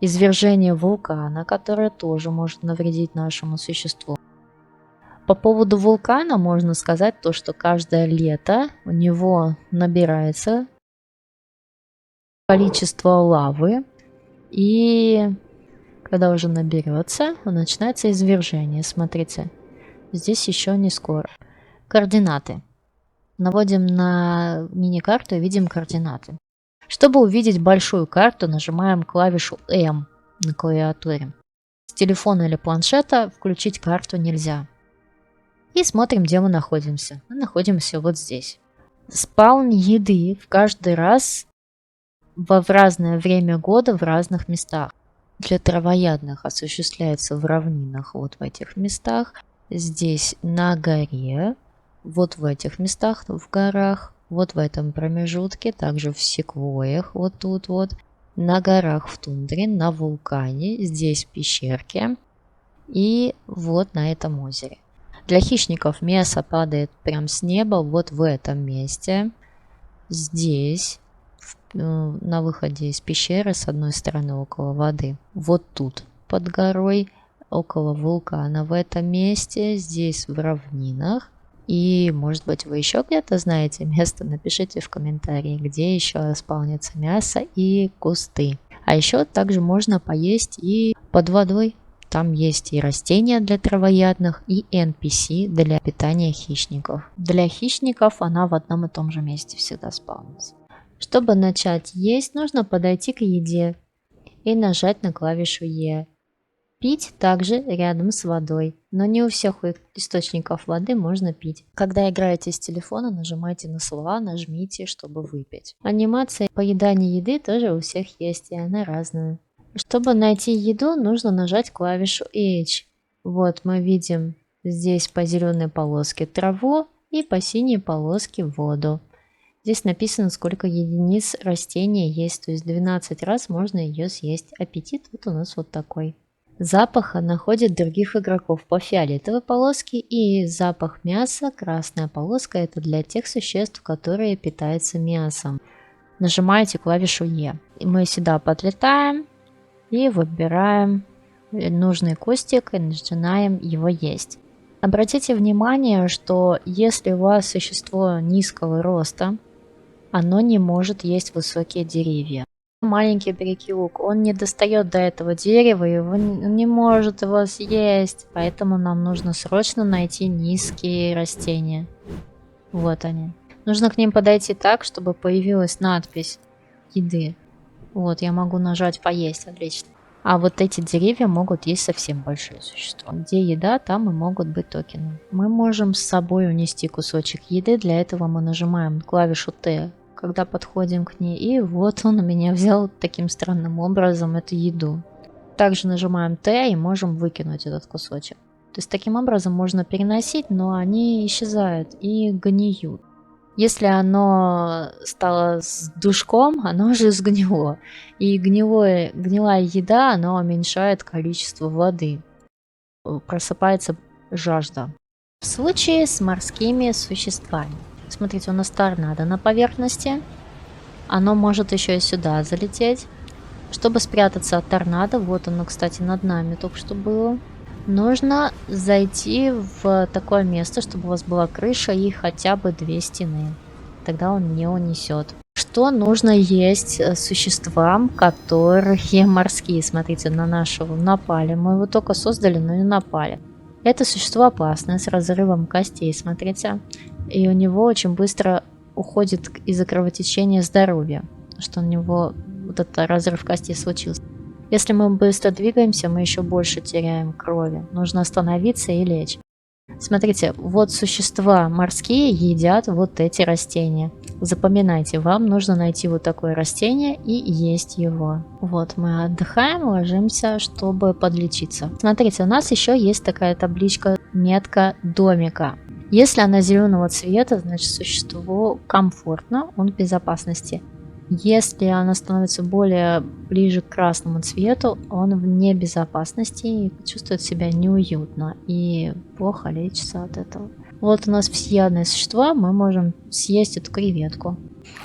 извержение вулкана, которое тоже может навредить нашему существу. По поводу вулкана можно сказать то, что каждое лето у него набирается количество лавы. И когда уже наберется, начинается извержение. Смотрите, здесь еще не скоро. Координаты. Наводим на мини-карту и видим координаты. Чтобы увидеть большую карту, нажимаем клавишу M на клавиатуре. С телефона или планшета включить карту нельзя. И смотрим, где мы находимся. Мы находимся вот здесь. Спаун еды в каждый раз в разное время года в разных местах. Для травоядных осуществляется в равнинах, вот в этих местах. Здесь на горе, вот в этих местах в горах. Вот в этом промежутке, также в секвоях, вот тут вот. На горах в тундре, на вулкане, здесь в пещерке. И вот на этом озере. Для хищников мясо падает прям с неба вот в этом месте. Здесь, на выходе из пещеры, с одной стороны около воды. Вот тут, под горой, около вулкана в этом месте. Здесь в равнинах. И, может быть, вы еще где-то знаете место, напишите в комментарии, где еще спаунится мясо и кусты. А еще также можно поесть и под водой. Там есть и растения для травоядных, и NPC для питания хищников. Для хищников она в одном и том же месте всегда спаунится. Чтобы начать есть, нужно подойти к еде и нажать на клавишу E. Пить также рядом с водой, но не у всех источников воды можно пить. Когда играете с телефона, нажимайте на слова, нажмите, чтобы выпить. Анимация поедания еды тоже у всех есть, и она разная. Чтобы найти еду, нужно нажать клавишу H. Вот мы видим здесь по зеленой полоске траву и по синей полоске воду. Здесь написано, сколько единиц растения есть, то есть 12 раз можно ее съесть. Аппетит вот у нас вот такой. Запаха находит других игроков по фиолетовой полоске, и запах мяса, красная полоска, это для тех существ, которые питаются мясом. Нажимаете клавишу E. И мы сюда подлетаем и выбираем нужный кустик и начинаем его есть. Обратите внимание, что если у вас существо низкого роста, оно не может есть высокие деревья. Маленький перекилук, он не достает до этого дерева, и он не может его съесть, поэтому нам нужно срочно найти низкие растения. Вот они. Нужно к ним подойти так, чтобы появилась надпись еды. Вот, я могу нажать поесть, отлично. А вот эти деревья могут есть совсем большие существа. Где еда, там и могут быть токены. Мы можем с собой унести кусочек еды, для этого мы нажимаем клавишу T, когда подходим к ней, и вот он у меня взял таким странным образом эту еду. Также нажимаем Т и можем выкинуть этот кусочек. То есть таким образом можно переносить, но они исчезают и гниют. Если оно стало с душком, оно уже сгнило. И гнилая еда, она уменьшает количество воды. Просыпается жажда. В случае с морскими существами. Смотрите, у нас торнадо на поверхности. Оно может еще и сюда залететь. Чтобы спрятаться от торнадо, вот оно, кстати, над нами только что было, нужно зайти в такое место, чтобы у вас была крыша и хотя бы 2 стены. Тогда он не унесет. Что нужно есть существам, которые морские? Смотрите, на нашего напали. Мы его только создали, но не напали. Это существо опасное, с разрывом костей, смотрите. И у него очень быстро уходит из-за кровотечения здоровье, что у него вот этот разрыв костей случился. Если мы быстро двигаемся, мы еще больше теряем крови. Нужно остановиться и лечь. Смотрите, вот существа морские едят вот эти растения. Запоминайте, вам нужно найти вот такое растение и есть его. Вот мы отдыхаем, ложимся, чтобы подлечиться. Смотрите, у нас еще есть такая табличка, метка домика. Если она зеленого цвета, значит существу комфортно, он в безопасности. Если она становится более ближе к красному цвету, он в небезопасности и чувствует себя неуютно и плохо лечится от этого. Вот у нас всеядные существа, мы можем съесть эту креветку.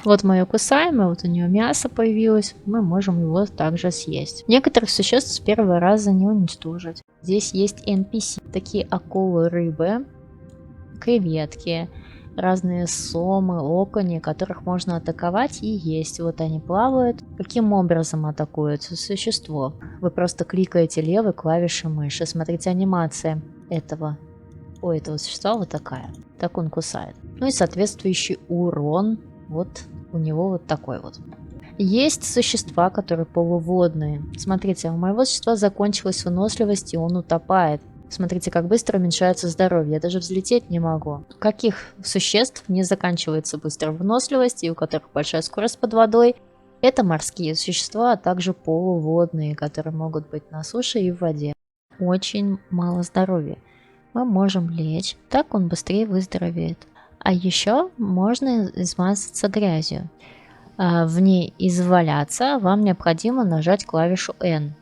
Вот мы ее кусаем, и вот у нее мясо появилось, мы можем его также съесть. Некоторых существ с первого раза не уничтожить. Здесь есть NPC, такие акулы, рыбы, креветки, разные сомы, окуни, которых можно атаковать и есть. Вот они плавают. Каким образом атакуется существо? Вы просто кликаете левой клавишей мыши. Смотрите, анимация этого существа вот такая. Так он кусает. Ну и соответствующий урон. Вот у него вот такой вот. Есть существа, которые полуводные. Смотрите, у моего существа закончилась выносливость, и он утопает. Смотрите, как быстро уменьшается здоровье. Я даже взлететь не могу. У каких существ не заканчивается быстро выносливость, и у которых большая скорость под водой? Это морские существа, а также полуводные, которые могут быть на суше и в воде. Очень мало здоровья. Мы можем лечь, так он быстрее выздоровеет. А еще можно измазаться грязью. В ней изваляться вам необходимо нажать клавишу N.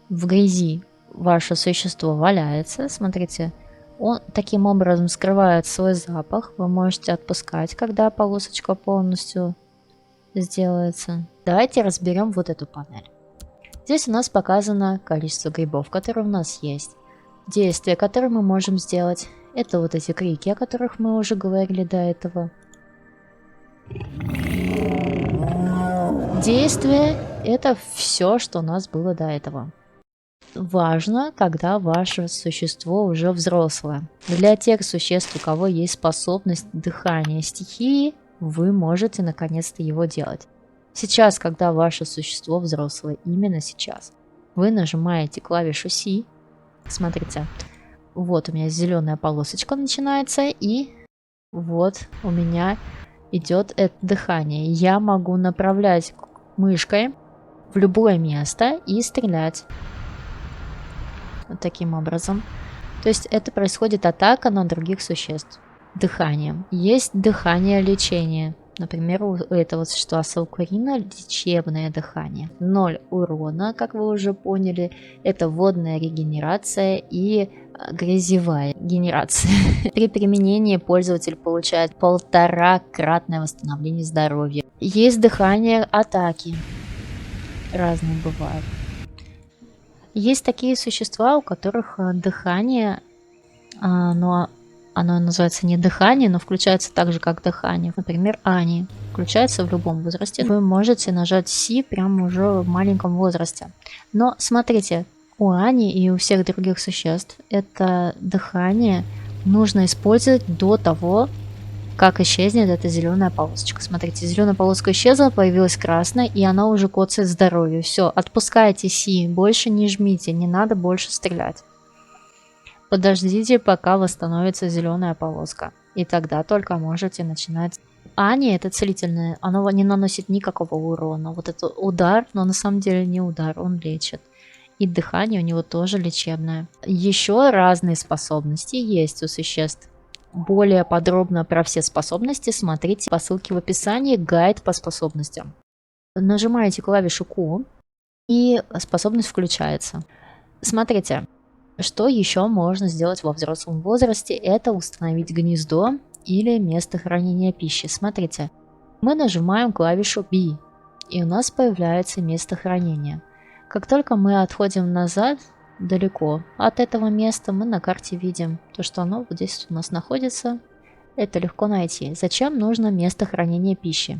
В грязи ваше существо валяется, смотрите, он таким образом скрывает свой запах. Вы можете отпускать, когда полосочка полностью сделается. Давайте разберем вот эту панель. Здесь у нас показано количество грибов, которые у нас есть. Действия, которые мы можем сделать, это вот эти крики, о которых мы уже говорили до этого. Действие – это все, что у нас было до этого. Важно, когда ваше существо уже взрослое. Для тех существ, у кого есть способность дыхания стихии, вы можете наконец-то его делать. Сейчас, когда ваше существо взрослое, именно сейчас, вы нажимаете клавишу C. Смотрите, вот у меня зеленая полосочка начинается, и вот у меня идет это дыхание. Я могу направлять мышкой в любое место и стрелять. Вот таким образом. То есть это происходит атака на других существ. Дыханием. Есть дыхание лечения. Например, у этого существа Саукурина лечебное дыхание. 0 урона, как вы уже поняли. Это водная регенерация и грязевая генерация. При применении пользователь получает 1,5-кратное восстановление здоровья. Есть дыхание атаки. Разные бывают. Есть такие существа, у которых дыхание, но оно называется не дыхание, но включается так же, как дыхание. Например, Ани. Включается в любом возрасте. Вы можете нажать C прямо уже в маленьком возрасте. Но смотрите, у Ани и у всех других существ это дыхание нужно использовать до того, как исчезнет эта зеленая полосочка. Смотрите, зеленая полоска исчезла, появилась красная, и она уже коцает здоровье. Все, отпускайте C, больше не жмите, не надо больше стрелять. Подождите, пока восстановится зеленая полоска, и тогда только можете начинать. Ани, это целительное, оно не наносит никакого урона. Вот это удар, но на самом деле не удар, он лечит. И дыхание у него тоже лечебное. Еще разные способности есть у существ. Более подробно про все способности смотрите по ссылке в описании, гайд по способностям. Нажимаете клавишу Q, и способность включается. Смотрите, что еще можно сделать во взрослом возрасте, это установить гнездо или место хранения пищи. Смотрите, мы нажимаем клавишу B, и у нас появляется место хранения. Как только мы отходим назад, далеко от этого места, мы на карте видим то, что оно вот здесь у нас находится. Это легко найти. Зачем нужно место хранения пищи?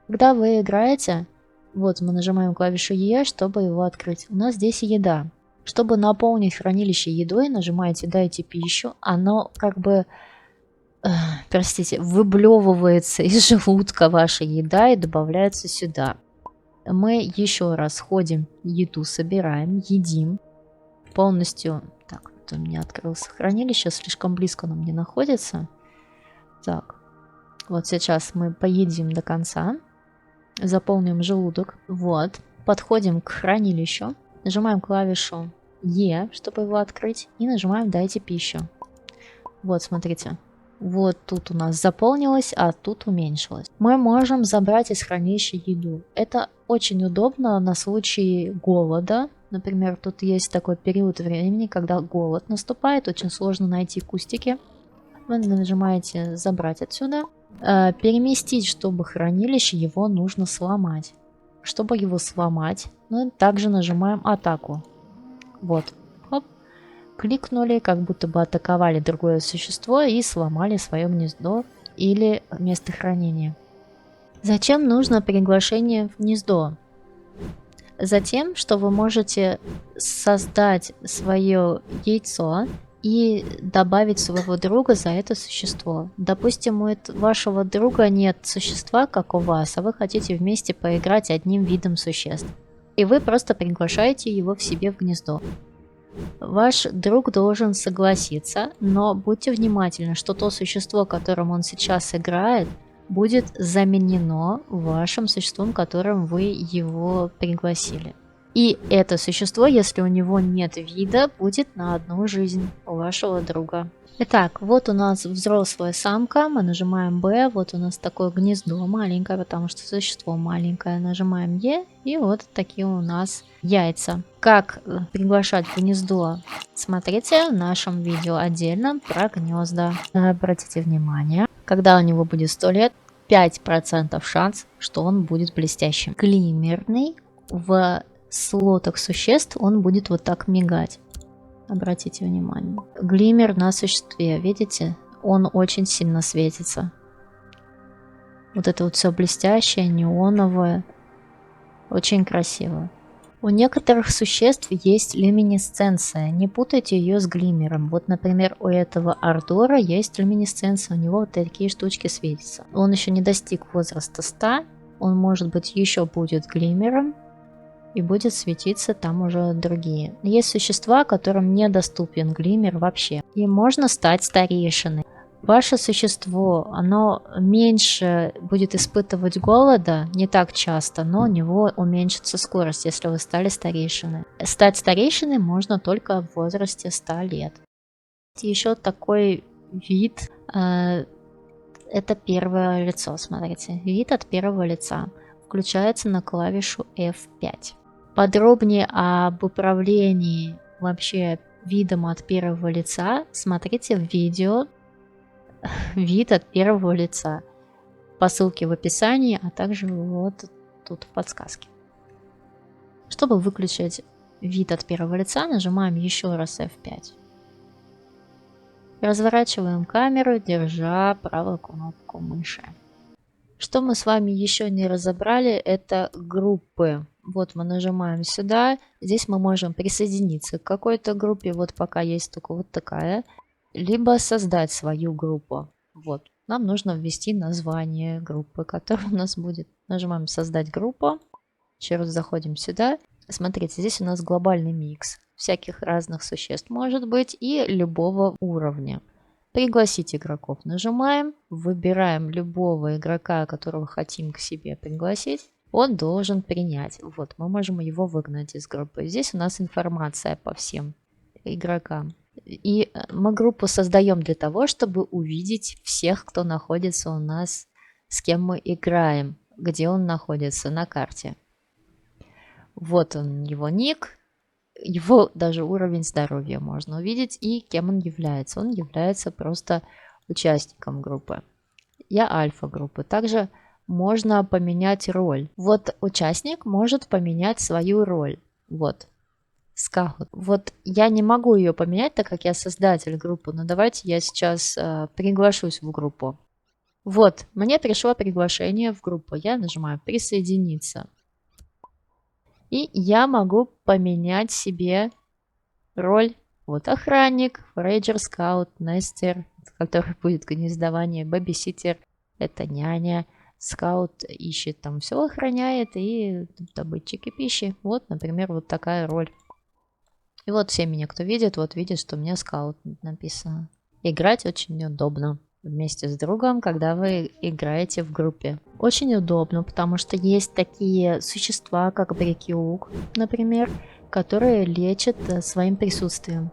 Когда вы играете, вот мы нажимаем клавишу E, чтобы его открыть. У нас здесь еда. Чтобы наполнить хранилище едой, нажимаете «Дайте пищу». Оно как бы, выблевывается из желудка ваша еда и добавляется сюда. Мы еще раз ходим, еду собираем, едим. Полностью... Так, вот у меня открылось хранилище, слишком близко оно мне находится. Так, вот сейчас мы поедим до конца. Заполним желудок. Вот, подходим к хранилищу. Нажимаем клавишу E, чтобы его открыть. И нажимаем «Дайте пищу». Вот, смотрите. Вот тут у нас заполнилось, а тут уменьшилось. Мы можем забрать из хранилища еду. Это очень удобно на случай голода. Например, тут есть такой период времени, когда голод наступает. Очень сложно найти кустики. Вы нажимаете «Забрать отсюда». Переместить, чтобы хранилище, его нужно сломать. Чтобы его сломать, мы также нажимаем «Атаку». Вот. Хоп. кликнули, как будто бы атаковали другое существо и сломали свое гнездо или место хранения. Зачем нужно приглашение в гнездо? Затем, что вы можете создать свое яйцо и добавить своего друга за это существо. Допустим, у вашего друга нет существа, как у вас, а вы хотите вместе поиграть одним видом существ. И вы просто приглашаете его в себе в гнездо. Ваш друг должен согласиться, но будьте внимательны, что то существо, которым он сейчас играет, будет заменено вашим существом, которым вы его пригласили. И это существо, если у него нет вида, будет на одну жизнь у вашего друга. Итак, вот у нас взрослая самка, мы нажимаем B, вот у нас такое гнездо маленькое, потому что существо маленькое, нажимаем E, и вот такие у нас яйца. Как приглашать в гнездо, смотрите в нашем видео отдельно про гнезда. Обратите внимание, когда у него будет 100 лет, 5% шанс, что он будет блестящим. Глиммерный, в слотах существ он будет вот так мигать. Обратите внимание. Глиммер на существе, видите? Он очень сильно светится. Вот это вот все блестящее, неоновое. Очень красиво. У некоторых существ есть люминесценция. Не путайте ее с глиммером. Вот, например, у этого Ардора есть люминесценция. У него вот такие штучки светятся. Он еще не достиг возраста 100. Он, может быть, еще будет глиммером. И будет светиться там уже другие. Есть существа, которым недоступен глиммер вообще. И можно стать старейшиной. Ваше существо, оно меньше будет испытывать голода, не так часто, но у него уменьшится скорость, если вы стали старейшиной. Стать старейшиной можно только в возрасте 100 лет. Еще такой вид, это первое лицо, смотрите. Вид от первого лица включается на клавишу F5. Подробнее об управлении вообще видом от первого лица смотрите в видео «Вид от первого лица» по ссылке в описании, а также вот тут в подсказке. Чтобы выключить вид от первого лица, нажимаем еще раз F5. Разворачиваем камеру, держа правую кнопку мыши. Что мы с вами еще не разобрали, это группы. Вот мы нажимаем сюда, здесь мы можем присоединиться к какой-то группе, вот пока есть только вот такая, либо создать свою группу. Вот, нам нужно ввести название группы, которая у нас будет. Нажимаем создать группу, еще раз заходим сюда. Смотрите, здесь у нас глобальный микс всяких разных существ может быть и любого уровня. Пригласить игроков нажимаем, выбираем любого игрока, которого хотим к себе пригласить. Он должен принять. Вот, мы можем его выгнать из группы. Здесь у нас информация по всем игрокам. И мы группу создаем для того, чтобы увидеть всех, кто находится у нас, с кем мы играем, где он находится на карте. Вот он, его ник, его даже уровень здоровья можно увидеть и кем он является. Он является просто участником группы. Я альфа группы. Также можно поменять роль. Вот участник может поменять свою роль. Вот. Скаут. Вот я не могу ее поменять, так как я создатель группы. Но давайте я сейчас приглашусь в группу. Вот, мне пришло приглашение в группу. Я нажимаю присоединиться. И я могу поменять себе роль. Вот охранник, рейнджер, скаут, нестер, который будет гнездование, бэбиситер, это няня. Скаут ищет там все, охраняет и добытчики пищи. Вот, например, вот такая роль. И вот все меня, кто видит, вот видит, что у меня скаут написано. Играть очень удобно вместе с другом, когда вы играете в группе. Очень удобно, потому что есть такие существа, как Брикиук, например, которые лечат своим присутствием.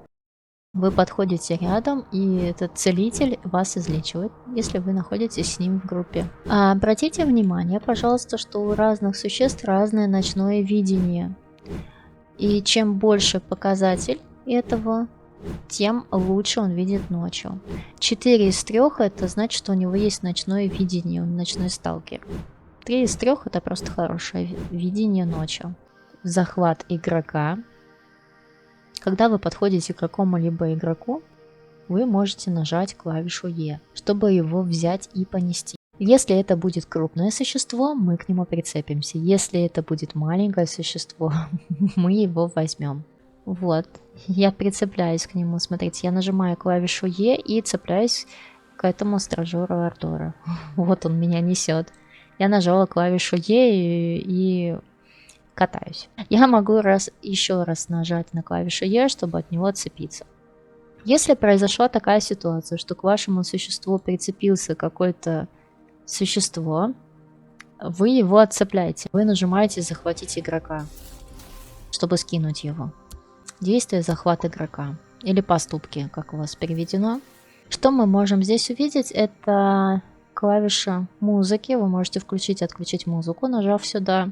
Вы подходите рядом, и этот целитель вас излечивает, если вы находитесь с ним в группе. Обратите внимание, пожалуйста, что у разных существ разное ночное видение. И чем больше показатель этого, тем лучше он видит ночью. 4 из 3 это значит, что у него есть ночное видение, он ночной сталкер. 3 из 3 это просто хорошее видение ночью. Захват игрока. Когда вы подходите к какому-либо игроку, вы можете нажать клавишу E, чтобы его взять и понести. Если это будет крупное существо, мы к нему прицепимся. Если это будет маленькое существо, мы его возьмем. Вот, я прицепляюсь к нему. Смотрите, я нажимаю клавишу E и цепляюсь к этому стражеру Артура. Вот он меня несет. Я нажала клавишу E и катаюсь. Я могу еще раз нажать на клавишу E, чтобы от него отцепиться. Если произошла такая ситуация, что к вашему существу прицепился какое-то существо, вы его отцепляете. Вы нажимаете «Захватить игрока», чтобы скинуть его. Действие «Захват игрока» или «Поступки», как у вас переведено. Что мы можем здесь увидеть? Это клавиша музыки. Вы можете включить и отключить музыку, нажав сюда.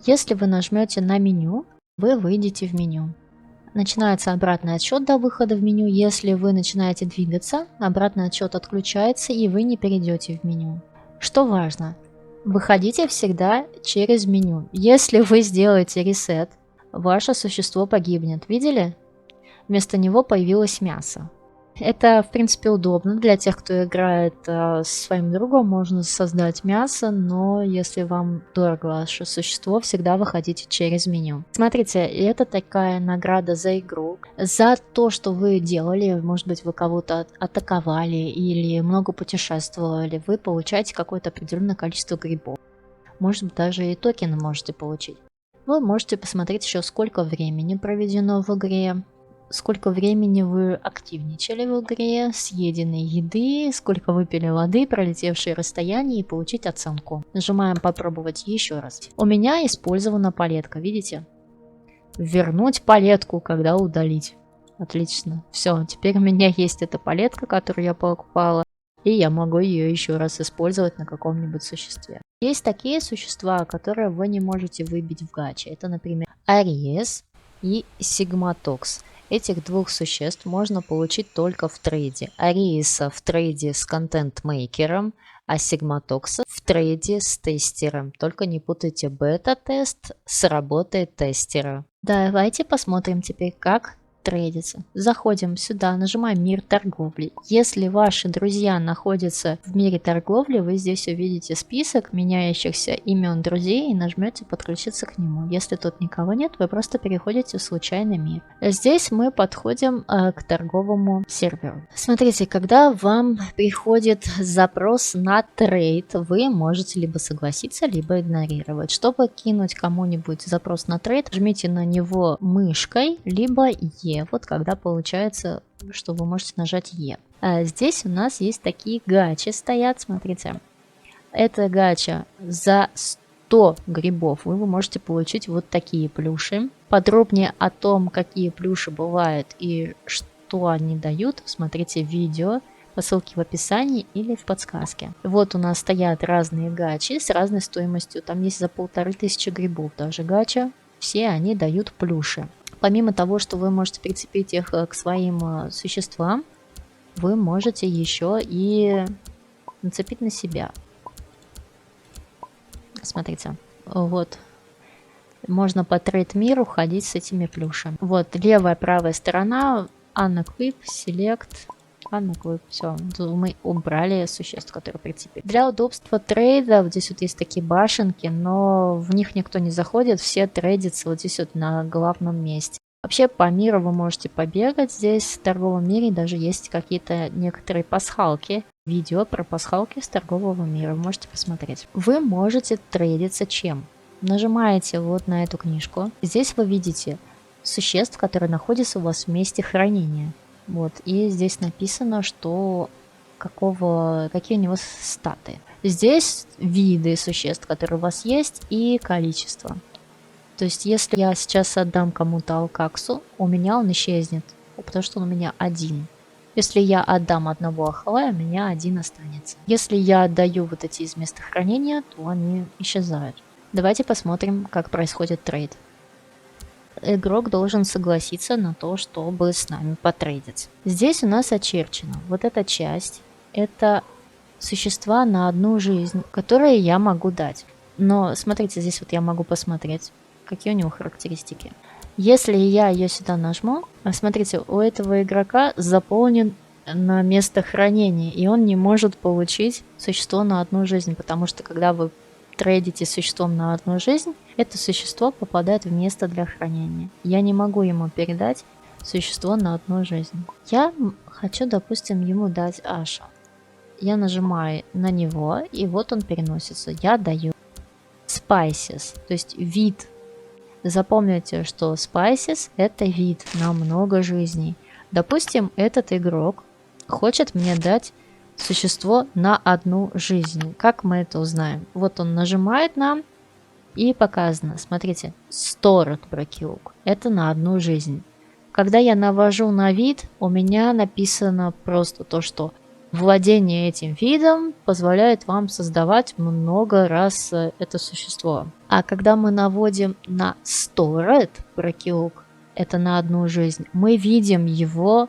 Если вы нажмете на меню, вы выйдете в меню. Начинается обратный отсчет до выхода в меню. Если вы начинаете двигаться, обратный отсчет отключается и вы не перейдете в меню. Что важно, выходите всегда через меню. Если вы сделаете ресет, ваше существо погибнет. Видели? Вместо него появилось мясо. Это, в принципе, удобно для тех, кто играет со своим другом. Можно создать мясо, но если вам дорого ваше существо, всегда выходите через меню. Смотрите, это такая награда за игру. За то, что вы делали, может быть, вы кого-то атаковали или много путешествовали, вы получаете какое-то определенное количество грибов. Может быть, даже и токены можете получить. Вы можете посмотреть еще, сколько времени проведено в игре. Сколько времени вы активничали в игре, съеденной еды, сколько выпили воды, пролетевшие расстояния и получить оценку. Нажимаем «Попробовать еще раз». У меня использована палетка, видите? Вернуть палетку, когда удалить. Отлично. Все, теперь у меня есть эта палетка, которую я покупала, и я могу ее еще раз использовать на каком-нибудь существе. Есть такие существа, которые вы не можете выбить в гаче. Это, например, Ариес и Сигматокс. Этих двух существ можно получить только в трейде. Ариеса в трейде с контент-мейкером, а Сигматокса в трейде с тестером. Только не путайте бета-тест с работой тестера. Давайте посмотрим теперь, как трейдиться. Заходим сюда, нажимаем «Мир торговли». Если ваши друзья находятся в мире торговли, вы здесь увидите список меняющихся имен друзей и нажмете «Подключиться к нему». Если тут никого нет, вы просто переходите в случайный мир. Здесь мы подходим к торговому серверу. Смотрите, когда вам приходит запрос на трейд, вы можете либо согласиться, либо игнорировать. Чтобы кинуть кому-нибудь запрос на трейд, жмите на него мышкой, либо Е. Вот когда получается, что вы можете нажать Е. Здесь у нас есть такие гачи стоят, смотрите. Это гача за 100 грибов. Вы можете получить вот такие плюши. Подробнее о том, какие плюши бывают и что они дают, смотрите видео по ссылке в описании или в подсказке. Вот у нас стоят разные гачи с разной стоимостью. Там есть за 1500 грибов даже гача. Все они дают плюши. Помимо того, что вы можете прицепить их к своим существам, вы можете еще и нацепить на себя. Смотрите, вот. Можно по трейд-миру ходить с этими плюшами. Вот, левая, правая сторона, Unequip, Select, Unequip, все. Мы убрали существ, которые прицепили. Для удобства трейда, вот здесь вот есть такие башенки, но в них никто не заходит, все трейдятся вот здесь вот на главном месте. Вообще по миру вы можете побегать здесь, в торговом мире даже есть какие-то некоторые пасхалки. Видео про пасхалки с торгового мира, вы можете посмотреть. Вы можете трейдиться чем? Нажимаете вот на эту книжку. Здесь вы видите существ, которые находятся у вас в месте хранения. Вот, и здесь написано, что какие у него статы. Здесь виды существ, которые у вас есть, и количество. То есть, если я сейчас отдам кому-то алкаксу, у меня он исчезнет, потому что он у меня один. Если я отдам одного ахалая, у меня один останется. Если я отдаю вот эти из места хранения, то они исчезают. Давайте посмотрим, как происходит трейд. Игрок должен согласиться на то, чтобы с нами потрейдиться. Здесь у нас очерчено. Вот эта часть, это существа на одну жизнь, которые я могу дать. Но смотрите, здесь вот я могу посмотреть, какие у него характеристики. Если я ее сюда нажму, смотрите, у этого игрока заполнен на место хранения, и он не может получить существо на одну жизнь, потому что когда вы трейдите существом на одну жизнь, это существо попадает в место для хранения. Я не могу ему передать существо на одну жизнь. Я хочу, допустим, ему дать Аша. Я нажимаю на него, и вот он переносится. Я даю Spices, то есть вид. Запомните, что Spices это вид на много жизней. Допустим, этот игрок хочет мне дать существо на одну жизнь. Как мы это узнаем? Вот он нажимает нам, и показано, смотрите, Stored Brachyhook. Это на одну жизнь. Когда я навожу на вид, у меня написано просто то, что владение этим видом позволяет вам создавать много раз это существо. А когда мы наводим на Stored Brachyhook, это на одну жизнь, мы видим его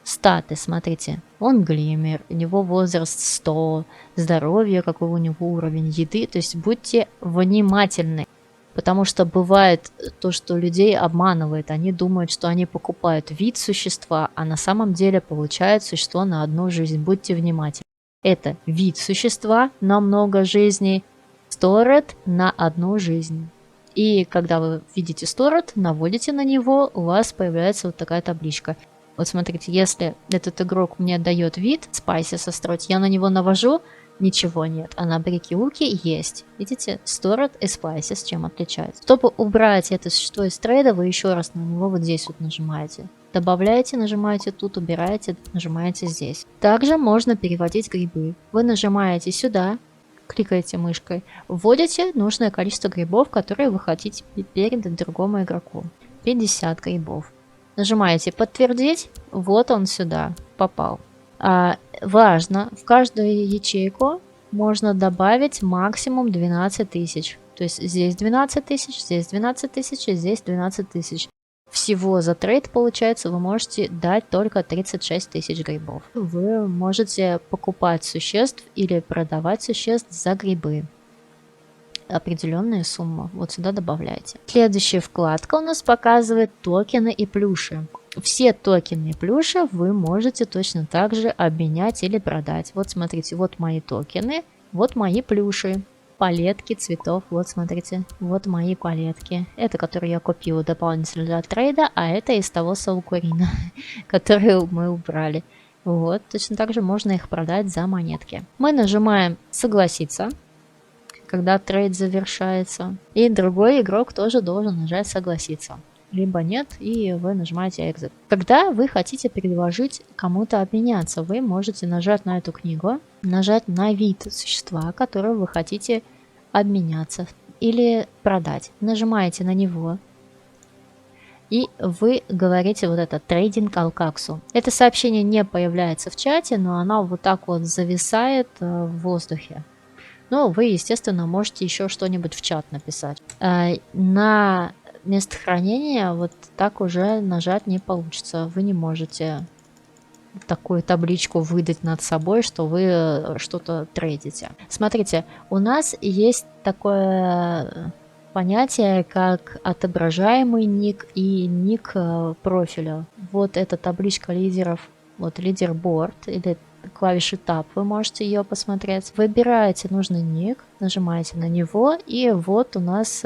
статы, смотрите. Он глиммер, у него возраст 100, здоровье, какой у него уровень еды. То есть будьте внимательны. Потому что бывает то, что людей обманывает. Они думают, что они покупают вид существа, а на самом деле получают существо на одну жизнь. Будьте внимательны. Это вид существа на много жизней, Stored на одну жизнь. И когда вы видите Stored, наводите на него, у вас появляется вот такая табличка. Вот смотрите, если этот игрок мне дает вид Spicy состроить, я на него навожу, ничего нет. А на Brachyhook есть. Видите, Stored и Spicy с чем отличается. Чтобы убрать это существо из трейда, вы еще раз на него вот здесь вот нажимаете. Добавляете, нажимаете тут, убираете, нажимаете здесь. Также можно переводить грибы. Вы нажимаете сюда, кликаете мышкой, вводите нужное количество грибов, которые вы хотите передать другому игроку. 50 грибов. Нажимаете подтвердить, вот он сюда попал. Важно, в каждую ячейку можно добавить максимум 12 тысяч. То есть здесь 12 тысяч, здесь 12 тысяч, и здесь 12 тысяч. Всего за трейд, получается, вы можете дать только 36 тысяч грибов. Вы можете покупать существ или продавать существ за грибы. Определенная сумма. Вот сюда добавляйте. Следующая вкладка у нас показывает токены и плюши. Все токены и плюши вы можете точно так же обменять или продать. Вот смотрите, вот мои токены, вот мои плюши. Палетки цветов, вот смотрите, вот мои палетки. Это, которые я купила дополнительно для трейда, а это из того Саукурина, который мы убрали. Вот, точно так же можно их продать за монетки. Мы нажимаем «Согласиться», когда трейд завершается. И другой игрок тоже должен нажать «Согласиться». Либо нет, и вы нажимаете Exit. Когда вы хотите предложить кому-то обменяться, вы можете нажать на эту книгу, нажать на вид существа, которое вы хотите обменяться или продать. Нажимаете на него, и вы говорите вот это «Трейдинг Алкаксу». Это сообщение не появляется в чате, но оно вот так вот зависает в воздухе. Ну, вы, естественно, можете еще что-нибудь в чат написать. На место хранения вот так уже нажать не получится. Вы не можете такую табличку выдать над собой, что вы что-то трейдите. Смотрите, у нас есть такое понятие, как отображаемый ник и ник профиля. Вот эта табличка лидеров, вот лидерборд или клавиши Tab, вы можете ее посмотреть. Выбираете нужный ник, нажимаете на него, и вот у нас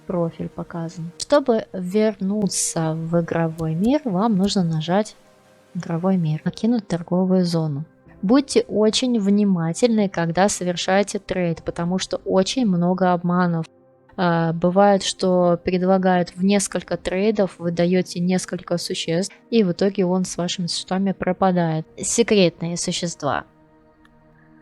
профиль показан. Чтобы вернуться в игровой мир, вам нужно нажать игровой мир, покинуть торговую зону. Будьте очень внимательны, когда совершаете трейд, потому что очень много обманов. Бывает, что предлагают в несколько трейдов, вы даете несколько существ, и в итоге он с вашими существами пропадает. Секретные существа.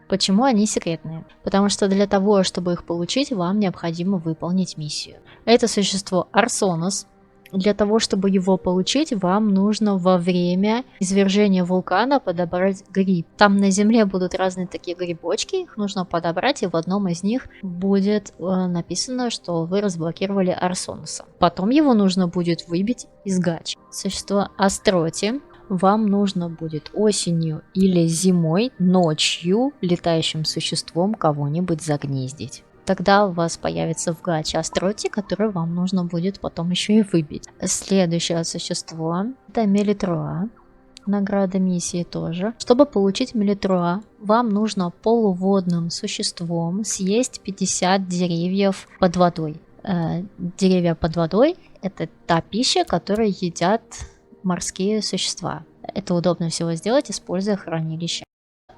Почему они секретные? Потому что для того, чтобы их получить, вам необходимо выполнить миссию. Это существо Арсонос. Для того, чтобы его получить, вам нужно во время извержения вулкана подобрать гриб. Там на земле будут разные такие грибочки, их нужно подобрать, и в одном из них будет написано, что вы разблокировали Арсонуса. Потом его нужно будет выбить из гачи. Существо Остроти вам нужно будет осенью или зимой, ночью летающим существом кого-нибудь загнездить. Тогда у вас появится в гаче Астротти, который вам нужно будет потом еще и выбить. Следующее существо это Мелитруа. Награда миссии тоже. Чтобы получить Мелитруа, вам нужно полуводным существом съесть 50 деревьев под водой. Деревья под водой это та пища, которую едят морские существа. Это удобно всего сделать, используя хранилище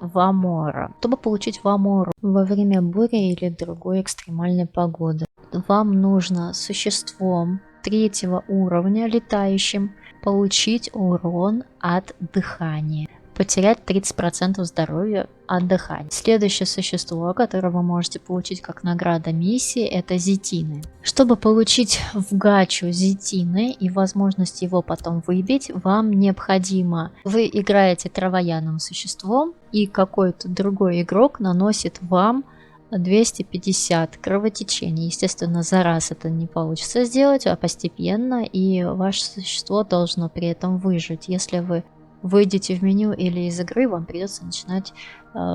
Вамора. Чтобы получить Вамору во время бури или другой экстремальной погоды, вам нужно существом 3-го уровня летающим получить урон от дыхания. Потерять 30% здоровья от дыхания. Следующее существо, которое вы можете получить как награда миссии, это зетины. Чтобы получить в гачу зетины и возможность его потом выбить, вам необходимо, вы играете травоядным существом, и какой-то другой игрок наносит вам 250 кровотечений. Естественно, за раз это не получится сделать, а постепенно, и ваше существо должно при этом выжить. Если вы выйдете в меню или из игры, вам придется начинать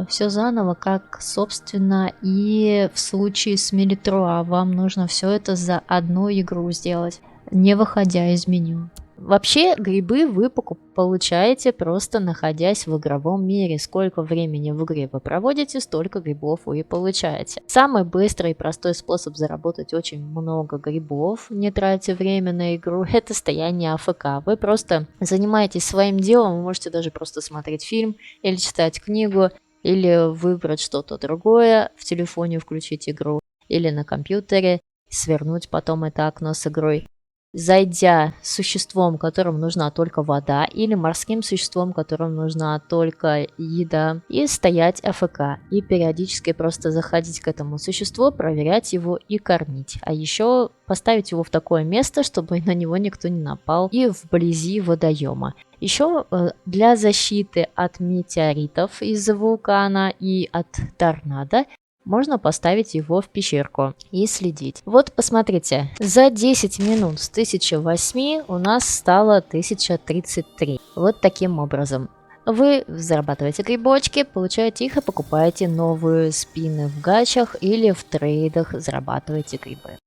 все заново, как, собственно, и в случае с Мелитруа. Вам нужно все это за одну игру сделать, не выходя из меню. Вообще, грибы вы получаете просто находясь в игровом мире. Сколько времени в игре вы проводите, столько грибов вы получаете. Самый быстрый и простой способ заработать очень много грибов, не тратя время на игру, это стояние АФК. Вы просто занимаетесь своим делом, вы можете даже просто смотреть фильм или читать книгу, или выбрать что-то другое, в телефоне включить игру, или на компьютере, свернуть потом это окно с игрой. Зайдя существом, которому нужна только вода, или морским существом, которому нужна только еда, и стоять АФК, и периодически просто заходить к этому существу, проверять его и кормить. А еще поставить его в такое место, чтобы на него никто не напал, и вблизи водоема. Еще для защиты от метеоритов из-за вулкана и от торнадо можно поставить его в пещерку и следить. Вот посмотрите, за 10 минут с 1008 у нас стало 1033. Вот таким образом. Вы зарабатываете грибочки, получаете их и покупаете новые спины в гачах или в трейдах зарабатываете грибы.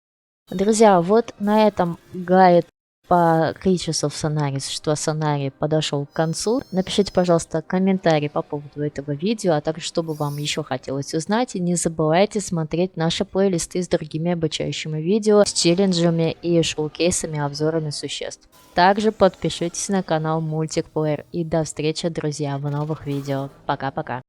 Друзья, вот на этом гайд по Creatures of Sonaria, существа Sonaria, подошел к концу. Напишите, пожалуйста, комментарий по поводу этого видео, а также, что бы вам еще хотелось узнать. И не забывайте смотреть наши плейлисты с другими обучающими видео, с челленджами и шоу-кейсами, обзорами существ. Также подпишитесь на канал Multiplayer. И до встречи, друзья, в новых видео. Пока-пока.